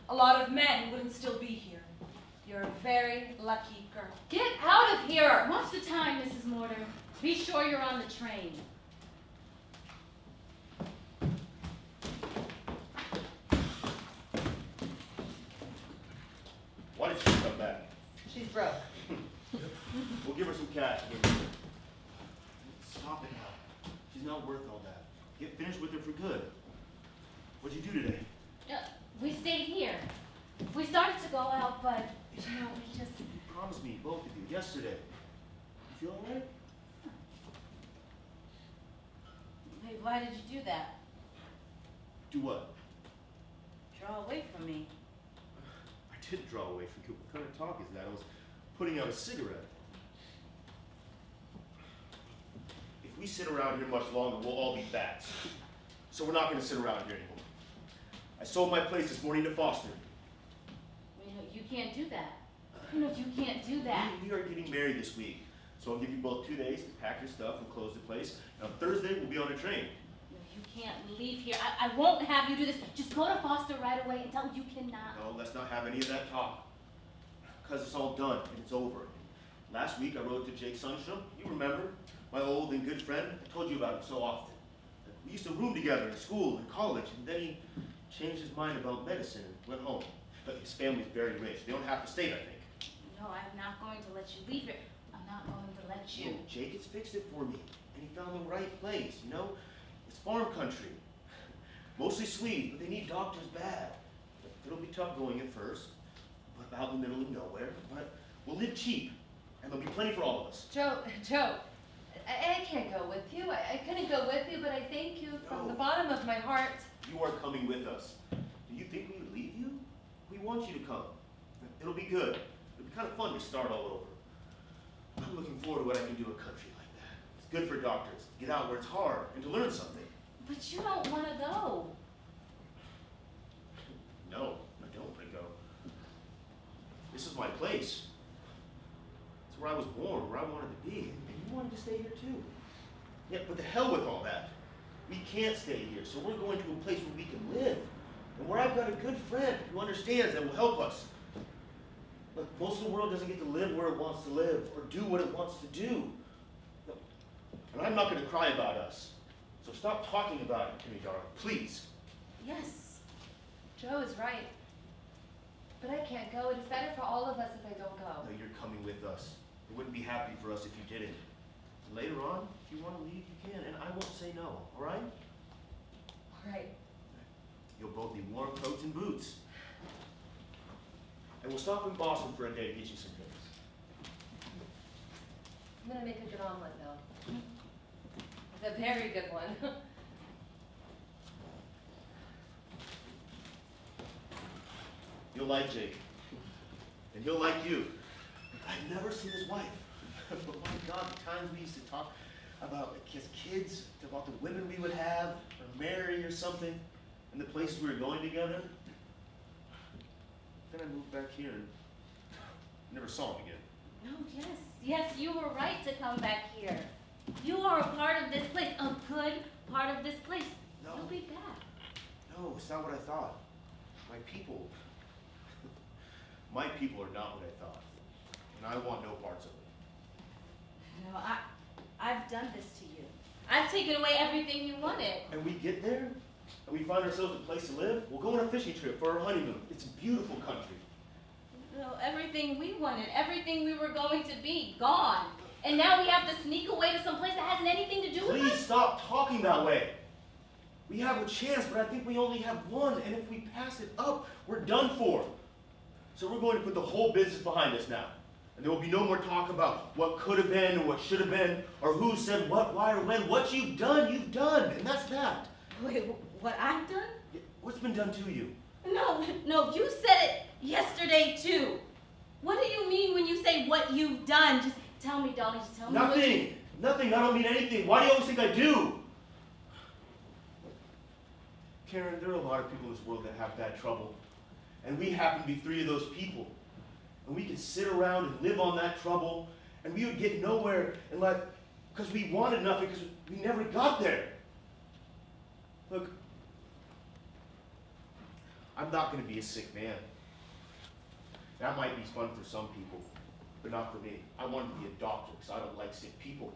A lot of men wouldn't still be here. You're a very lucky girl. Get out of here! Watch the time, Mrs. Mortar. Be sure you're on the train. Why did she come back? She's broke. We'll give her some cash. Stop it now. She's not worth all that. Get finished with her for good. What'd you do today? We stayed here. We started to go out, but, we just... You promised me, both of you, yesterday. You feel all right? Wait, why did you do that? Do what? Draw away from me. I didn't draw away from you. What kind of talk is that? I was putting out a cigarette. If we sit around here much longer, we'll all be bats. So we're not going to sit around here anymore. I sold my place this morning to Foster. You can't do that. You can't do that. We are getting married this week. So I'll give you both 2 days to pack your stuff and close the place. And on Thursday, we'll be on a train. No, you can't leave here. I won't have you do this. Just go to Foster right away and tell him you cannot. No, let's not have any of that talk. Because it's all done and it's over. Last week, I wrote to Jake Sunstrom. You remember? My old and good friend. I told you about him so often. We used to room together in school and college, and then he changed his mind about medicine and went home. But his family's very rich. They don't have to stay, I think. No, I'm not going to let you leave here. I'm not going to let you. No, Jake has fixed it for me. And he found the right place, you know? It's farm country. Mostly Swedes, but they need doctors bad. It'll be tough going at first, but out in the middle of nowhere. But we'll live cheap, and there'll be plenty for all of us. Joe, I can't go with you. I couldn't go with you, but I thank you from the No. bottom of my heart. You are coming with us. Do you think we would leave you? We want you to come. It'll be good. It'll be kind of fun to start all over. I'm looking forward to what I can do in a country like that. It's good for doctors to get out where it's hard and to learn something. But you don't want to go. No, I don't want to go. This is my place. It's where I was born, where I wanted to be. And you wanted to stay here too. Yeah, but the hell with all that. We can't stay here, so we're going to a place where we can live. And where I've got a good friend who understands and will help us. Look, most of the world doesn't get to live where it wants to live or do what it wants to do. No. And I'm not going to cry about us. So stop talking about it to me, darling, please. Yes, Joe is right. But I can't go. It is better for all of us if I don't go. No, you're coming with us. It wouldn't be happy for us if you didn't. And later on, if you want to leave, you can, and I won't say no, all right? All right. You'll both need warm coats and boots. And we'll stop in Boston for a day to get you some things. I'm gonna make a good omelet though. It's a very good one. You'll like Jake. And he'll like you. I've never seen his wife. But my God, the times we used to talk about like, his kids, about the women we would have, or marry or something, and the places we were going together. Then I moved back here and never saw him again. No, yes, you were right to come back here. You are a part of this place, a good part of this place. No. You'll be back. No, it's not what I thought. My people. My people are not what I thought. And I want no parts of it. No, I've done this to you. I've taken away everything you wanted. And we get there, and we find ourselves a place to live. We'll go on a fishing trip for our honeymoon. It's a beautiful country. No, everything we wanted, everything we were going to be, gone. And now we have to sneak away to some place that hasn't anything to do with Please us. stop talking that way. We have a chance, but I think we only have one, and if we pass it up, we're done for. So we're going to put the whole business behind us now. And there will be no more talk about what could have been or what should have been, or who said what, why, or when. What you've done, and that's that. Wait, what I've done? What's been done to you? No, you said it yesterday too. What do you mean when you say what you've done? Just tell me, darling, just tell me what you... Nothing, I don't mean anything. Why do you always think I do? Karen, there are a lot of people in this world that have bad trouble. And we happen to be 3 of those people. And we could sit around and live on that trouble, and we would get nowhere in life because we wanted nothing, because we never got there. Look, I'm not going to be a sick man. That might be fun for some people, but not for me. I want to be a doctor because I don't like sick people.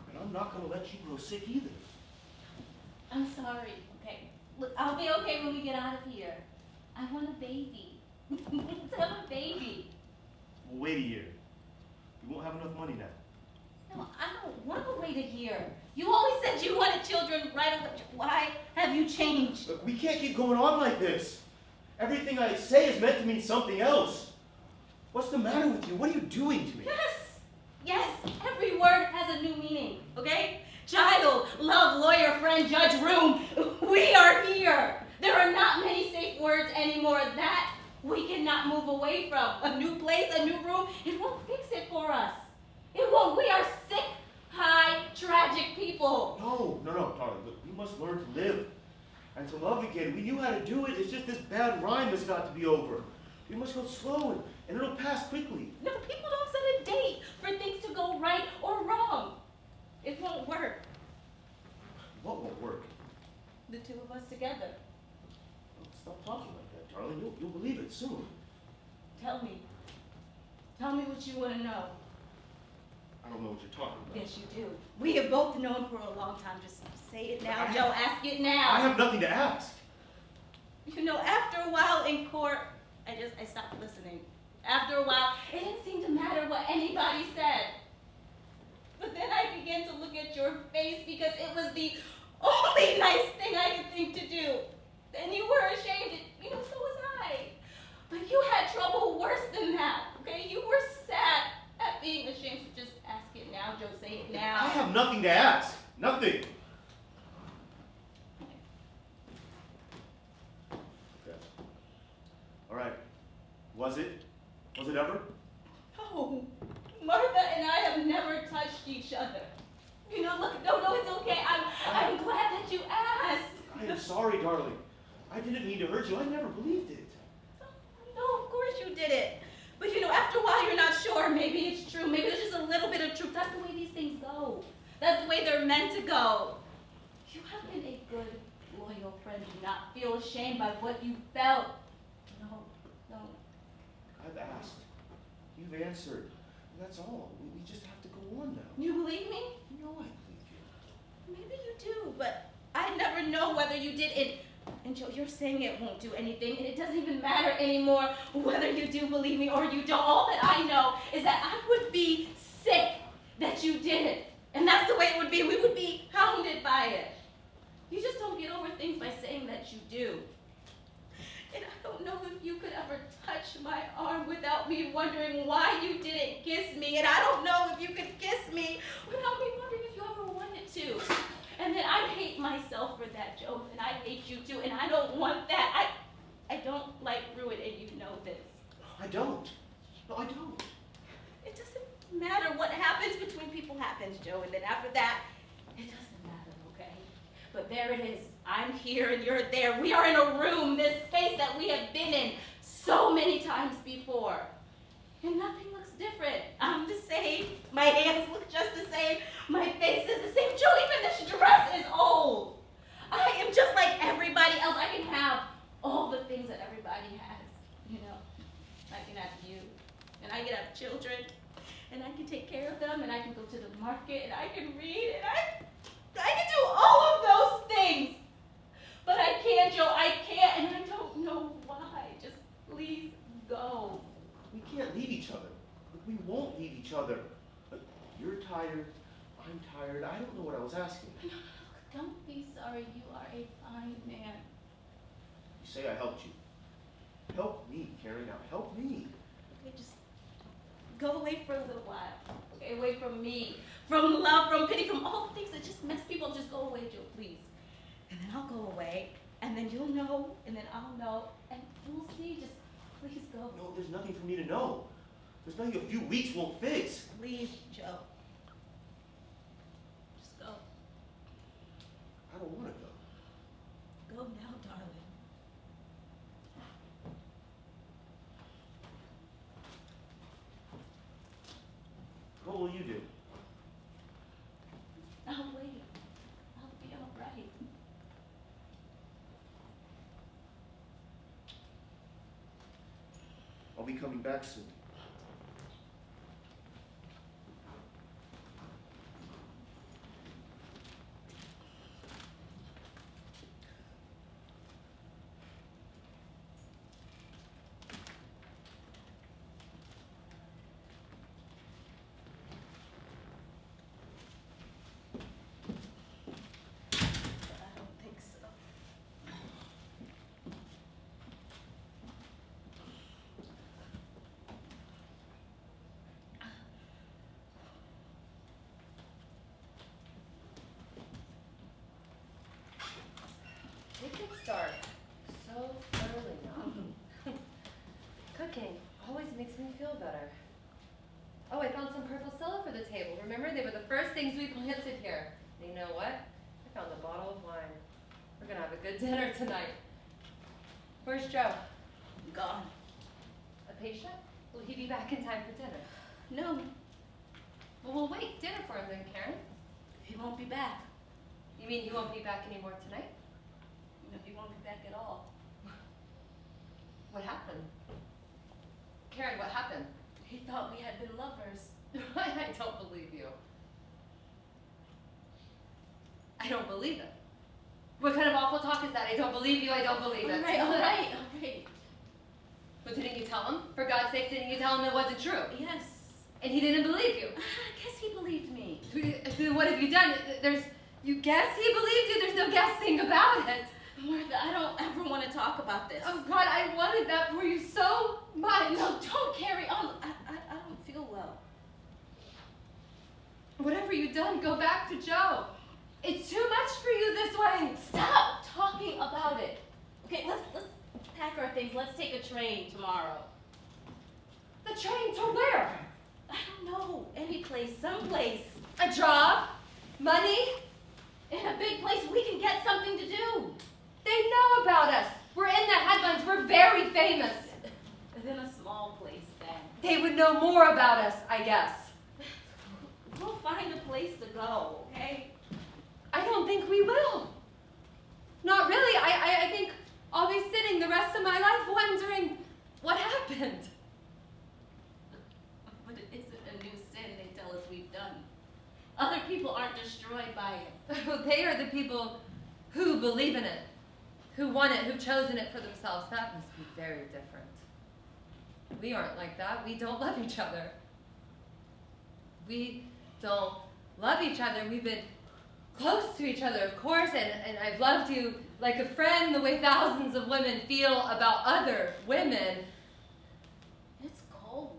And I'm not going to let you grow sick either. I'm sorry, okay? Look, I'll be okay when we get out of here. I want a baby. Let's have a baby. We'll wait a year. We won't have enough money now. No, I don't want to wait a year. You always said you wanted children right away. Why have you changed? Look, we can't keep going on like this. Everything I say is meant to mean something else. What's the matter with you? What are you doing to me? Yes, every word has a new meaning, okay? Child, love, lawyer, friend, judge, room. We are here. There are not many safe words anymore. That we cannot move away from. A new place, a new room, it won't fix it for us. It won't. We are sick, high, tragic people. No, darling. Look, we must learn to live and to love again. We knew how to do it. It's just this bad rhyme has got to be over. We must go slow and it'll pass quickly. No, people don't set a date for things to go right or wrong. It won't work. What won't work? The two of us together. Stop talking like that, darling. You'll believe it soon. Tell me. Tell me what you want to know. I don't know what you're talking about. Yes, you do. We have both known for a long time. Just say it now, Joe. Ask it now. I have nothing to ask. You know, after a while in court, I stopped listening. After a while, it didn't seem to matter what anybody said. But then I began to look at your face because it was the only nice thing I could think to do. Then you were ashamed, and so was I. But you had trouble worse than that, okay? You were sad at being ashamed, so just ask it now, Joe, say it now. I have nothing to ask. Nothing. Okay. All right. Was it? Was it ever? No, Martha and I have never touched each other. Look, no, it's okay. I'm glad that you asked. I am sorry, darling. I didn't mean to hurt you. I never believed it. No, of course you did it. But after a while you're not sure. Maybe it's true. Maybe there's just a little bit of truth. That's the way these things go. That's the way they're meant to go. You have been a good, loyal friend. Do not feel ashamed by what you felt. No. I've asked. You've answered. That's all. We just have to go on now. You believe me? You know I believe you. Maybe you do, but I never know whether you did it. And Joe, you're saying it won't do anything, and it doesn't even matter anymore whether you do believe me or you don't. All that I know is that I would be sick that you did it. And that's the way it would be. We would be hounded by it. You just don't get over things by saying that you do. And I don't know if you could ever touch my arm without me wondering why you didn't kiss me. And I don't know if you could kiss me without me wondering if you ever wanted to. And then I hate myself for that, Joe, and I hate you too, and I don't want that. I don't like Ruin, and you know this. I don't. No, I don't. It doesn't matter what happens between people happens, Joe, and then after that, it doesn't matter, okay? But there it is. I'm here and you're there. We are in a room, this space that we have been in so many times before. And nothing looks different. I'm the same. My hands look just the same. My face is the same. Joe, even this dress is old. I am just like everybody else. I can have all the things that everybody has. I can have you. And I can have children. And I can take care of them. And I can go to the market. And I can read. And I can do all of those things. But I can't, Joe. I can't. And I don't know why. Just please go. We can't leave each other. We won't leave each other. You're tired. I'm tired. I don't know what I was asking. No, don't be sorry. You are a fine man. You say I helped you. Help me, Karen. Now help me. Okay, just go away for a little while. Okay, away from me, from love, from pity, from all the things that just mess people up. Just go away, Joe, please. And then I'll go away, and then you'll know, and then I'll know, and we'll see. Just please go. No, there's nothing for me to know. There's nothing a few weeks won't fix. Please, Joe. Just go. I don't want to go. Go now, darling. What will you do? I'll wait. I'll be all right. I'll be coming back soon. I don't think so. It gets dark so early now. Cooking always makes me feel better. Oh, I found some purple Stella for the table. Remember, they were the first things we planted here. And you know what? I found a bottle of wine. We're gonna have a good dinner tonight. Where's Joe? Gone. A patient? Will he be back in time for dinner? No, Well, we'll wait dinner for him then, Karen. he won't be back. You mean he won't be back anymore tonight? No, he won't be back at all. What happened? Karen, what happened? He thought we had been lovers. I don't believe you. I don't believe it. What kind of awful talk is that? I don't believe you, I don't believe it. All right. But didn't you tell him? For God's sake, didn't you tell him it wasn't true? Yes. And he didn't believe you. I guess he believed me. What have you done? You guess he believed you. There's no guessing about it. Martha, I don't ever want to talk about this. Oh God, I wanted that for you so much. No, don't carry on. I don't feel well. Whatever you've done, go back to Joe. It's too much for you this way. Stop talking about it. Okay, let's pack our things. Let's take a train tomorrow. The train to where? I don't know. Any place, someplace. A job? Money? In a big place, we can get something to do. They know about us. We're in the headlines. We're very famous. In a small place, then. They would know more about us, I guess. We'll find a place to go, okay? I don't think we will. Not really. I think I'll be sitting the rest of my life wondering what happened. But it isn't a new sin they tell us we've done. Other people aren't destroyed by it. They are the people who believe in it, who want it, who've chosen it for themselves. That must be very different. We aren't like that. We don't love each other. We don't love each other. We've been close to each other, of course, and I've loved you like a friend the way thousands of women feel about other women. It's cold.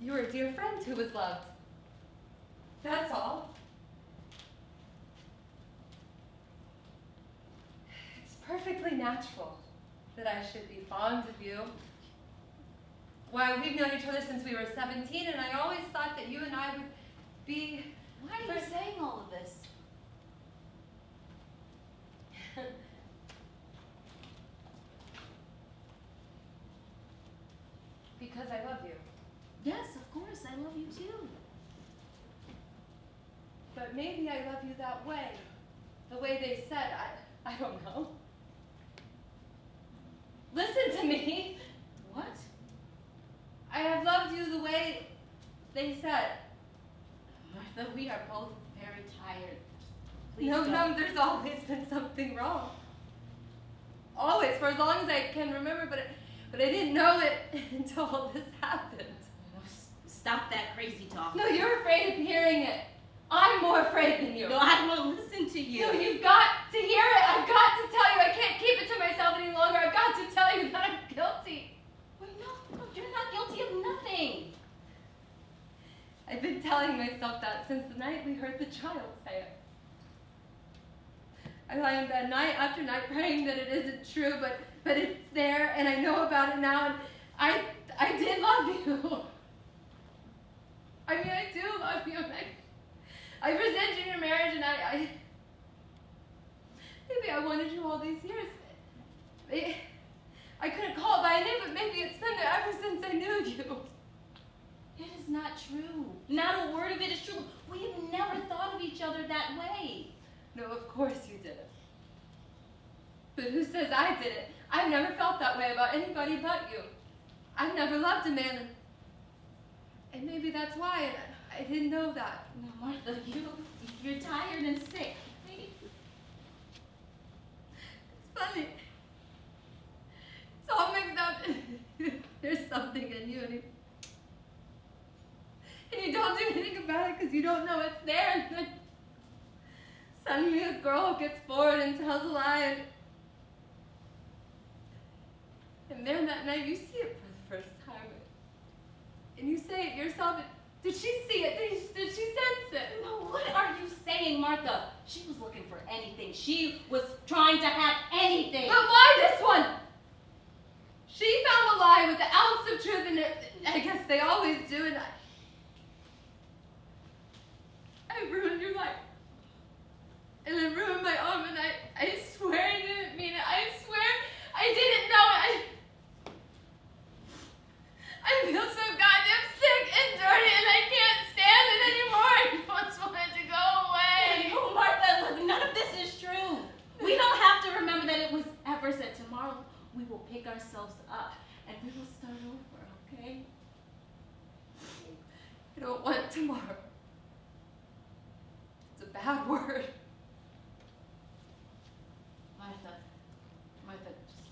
You were a dear friend who was loved. That's all. It's perfectly natural that I should be fond of you. Why, we've known each other since we were 17, and I always thought that you and I would be... Why are you saying all of this? Because I love you. Yes, of course, I love you too. But maybe I love you that way. The way they said, I don't know. Listen to me. What? I have loved you the way they said. Martha, we are both very tired. Please No, don't. no, there's always been something wrong. Always, for as long as I can remember, but I didn't know it until all this happened. Stop that crazy talk. No, you're afraid of hearing it. I'm more afraid than you. No, I won't listen to you. No, you've got to hear it. I've got to tell you. I can't keep it to myself any longer. I've got to tell you that I'm guilty. Wait, no, you're not guilty of nothing. I've been telling myself that since the night we heard the child say it. I lie in bed night after night praying that it isn't true, but it's there, and I know about it now, and I did love you. I mean, I do love you, and I resented your marriage, and maybe I wanted you all these years. I couldn't call it by a name, but maybe it's been there ever since I knew you. It is not true. Not a word of it is true. We have never thought of each other that way. No, of course you didn't. But who says I didn't? I've never felt that way about anybody but you. I've never loved a man, and maybe that's why I didn't know that. No, Martha, you're tired and sick. It's funny. It's all mixed up. There's something in you, and you don't do anything about it because you don't know it's there. And then suddenly a girl gets bored and tells a lie, and there that night you see it for the first time, and you say it yourself. Did she see it? Did she sense it? No, what are you saying, Martha? She was looking for anything. She was trying to have anything. But why this one? She found a lie with the ounce of truth in it. I guess they always do, and I ruined your life. And I ruined my own, and I swear I didn't mean it. I swear I didn't know it. I feel so goddamn sick and dirty, and I can't stand it anymore. I just want it to go away. No, Martha, look, none of this is true. We don't have to remember that it was ever said. Tomorrow we will pick ourselves up, and we will start over, okay? I don't want tomorrow. It's a bad word. Martha, just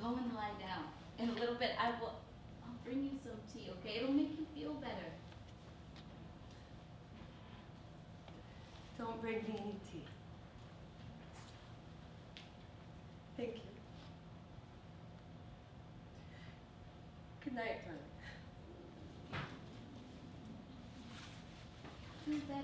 go and lie down. In a little bit, I'll bring you some tea, okay? It'll make you feel better. Don't bring me any tea. Thank you. Good night, darling. Feel better.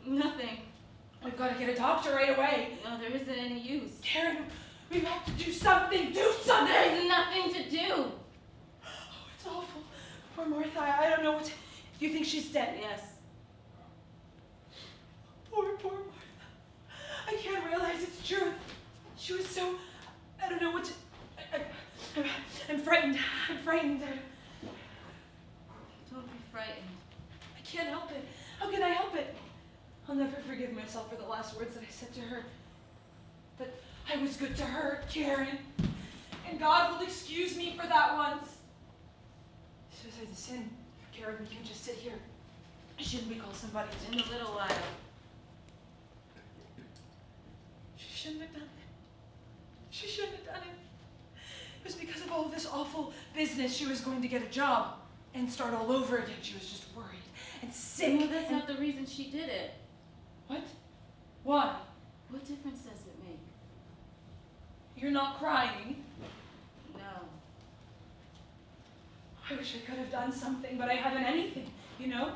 Nothing. We've got to get a doctor right away. No, there isn't any use. Karen, we have to do something. Do something. There's nothing to do. Oh, it's awful. Poor Martha. I don't know what. Do you think she's dead? Yes. Poor Martha. I can't realize it's true. She was so. I don't know what to. I'm frightened. I'm frightened. Don't be frightened. I can't help it. How can I help it? I'll never forgive myself for the last words that I said to her. But I was good to her, Karen. And God will excuse me for that once. Suicide's a sin. Karen, we can't just sit here. Shouldn't we call somebody? In a little while. She shouldn't have done it. She shouldn't have done it. It was because of all of this awful business. She was going to get a job and start all over again. She was just worried and sick. No, that's not the reason she did it. What? Why? What difference does it make? You're not crying. No. I wish I could have done something, but I haven't anything, you know?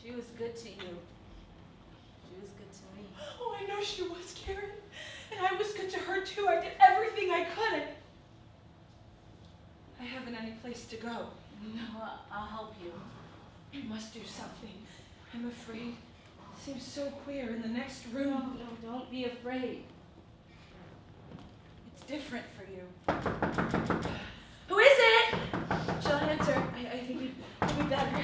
She was good to you. She was good to me. Oh, I know she was, Karen. And I was good to her, too. I did everything I could. I haven't any place to go. No, I'll help you. We must do something. I'm afraid. It seems so queer in the next room. No, don't be afraid. It's different for you. Who is it? She'll answer. I think it'd be better.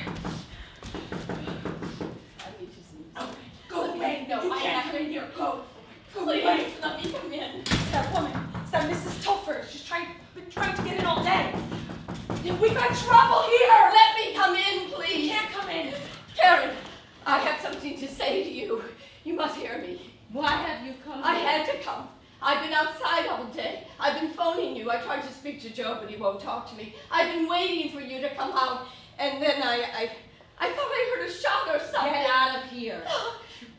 I need to see. Oh, go away. No, you I can't have come in to. here. Go. Go Please, away. let me come in. It's that woman. It's that Mrs. Telfer. She's been trying to get in all day. We've got trouble here. Let me come in, You please. can't come in. Karen, I have something to say to you. You must hear me. Why have you come I here? had to come. I've been outside all day. I've been phoning you. I tried to speak to Joe, but he won't talk to me. I've been waiting for you to come out, and then I thought I heard a shot or something. Get out of here.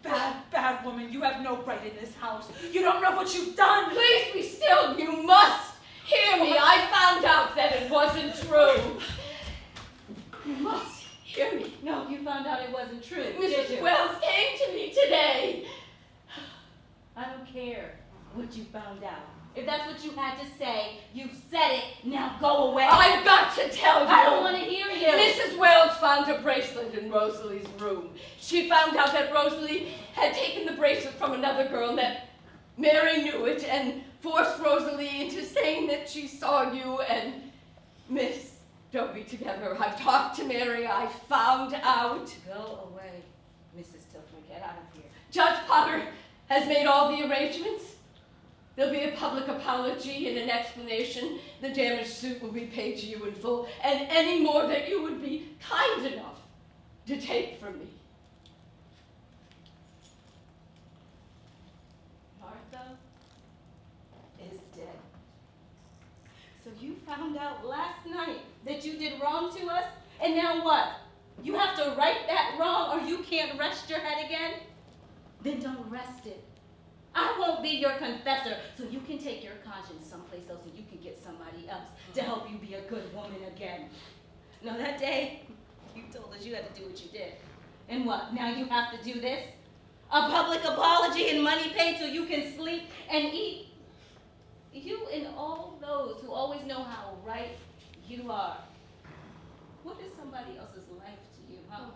Bad woman. You have no right in this house. You don't know what you've done. Please be still. You must hear me. I found out that it wasn't true. You must hear me. No, you found out it wasn't true, did Mrs. you? Wells came to me today. I don't care what you found out. If that's what you had to say, you've said it. Now go away. I've got to tell you. I don't want to hear you. Mrs. Wells found a bracelet in Rosalie's room. She found out that Rosalie had taken the bracelet from another girl, and that Mary knew it and forced Rosalie into saying that she saw you and Miss Dobie together. I've talked to Mary. I found out. Go away, Mrs. Tilton. Get out of here. Judge Potter has made all the arrangements. There'll be a public apology and an explanation. The damage suit will be paid to you in full, and any more that you would be kind enough to take from me. Martha is dead. So you found out last night that you did wrong to us, and now what? You have to right that wrong, or you can't rest your head again? Then don't rest it. I won't be your confessor, so you can take your conscience someplace else and you can get somebody else to help you be a good woman again. Now that day, you told us you had to do what you did. And what, now you have to do this? A public apology and money paid so you can sleep and eat You and all those who always know how right you are. What is somebody else's life to you, huh?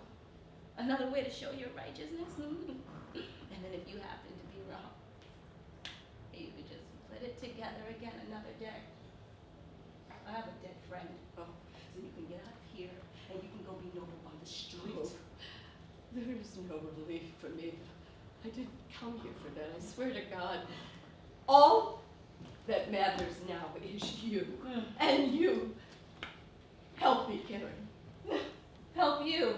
Another way to show your righteousness? And then if you happen to be wrong, you could just put it together again another day. I have a dead friend. So you can get out of here and you can go be noble on the street. There is no relief for me. I didn't come here for that, I swear to God. All that matters now is you. And you. Help me, Karen. Help you.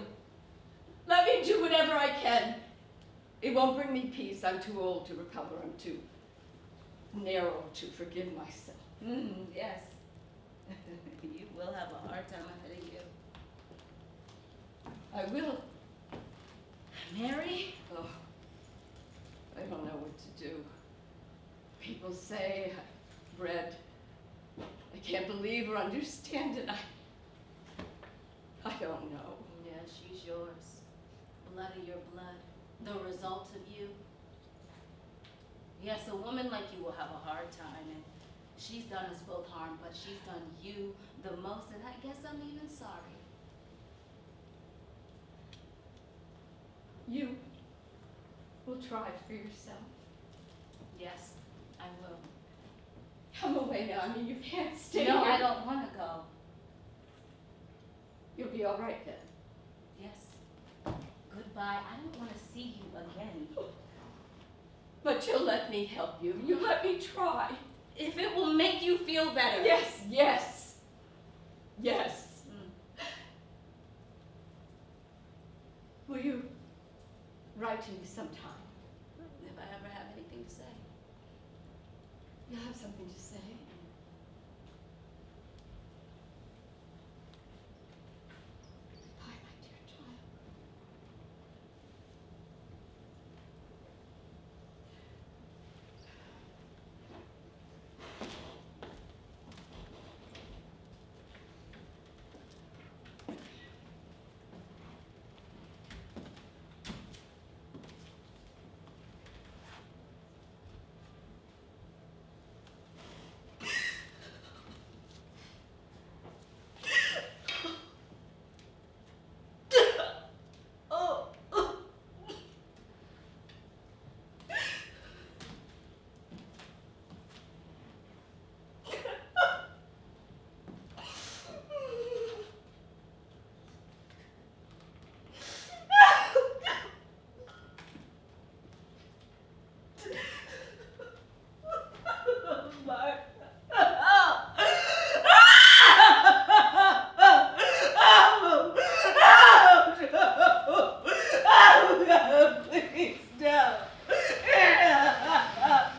Let me do whatever I can. It won't bring me peace. I'm too old to recover. I'm too narrow to forgive myself. Yes. You will have a hard time ahead of you. I will. Mary? Oh, I don't know what to do. People say I've read. I can't believe or understand it. I don't know. Yeah, she's yours. Blood of your blood. The result of you. Yes, a woman like you will have a hard time, and she's done us both harm, but she's done you the most, and I guess I'm even sorry. You will try for yourself. Yes, I will. Come away now. I mean, you can't stay No, here. I don't want to go. You'll be all right then. Yes. Goodbye. I don't want to see you again. But you'll let me help you. You let me try. If it will make you feel better. Yes, yes, yes. Will you write to me sometime? If I ever have anything to say. You'll have something to say.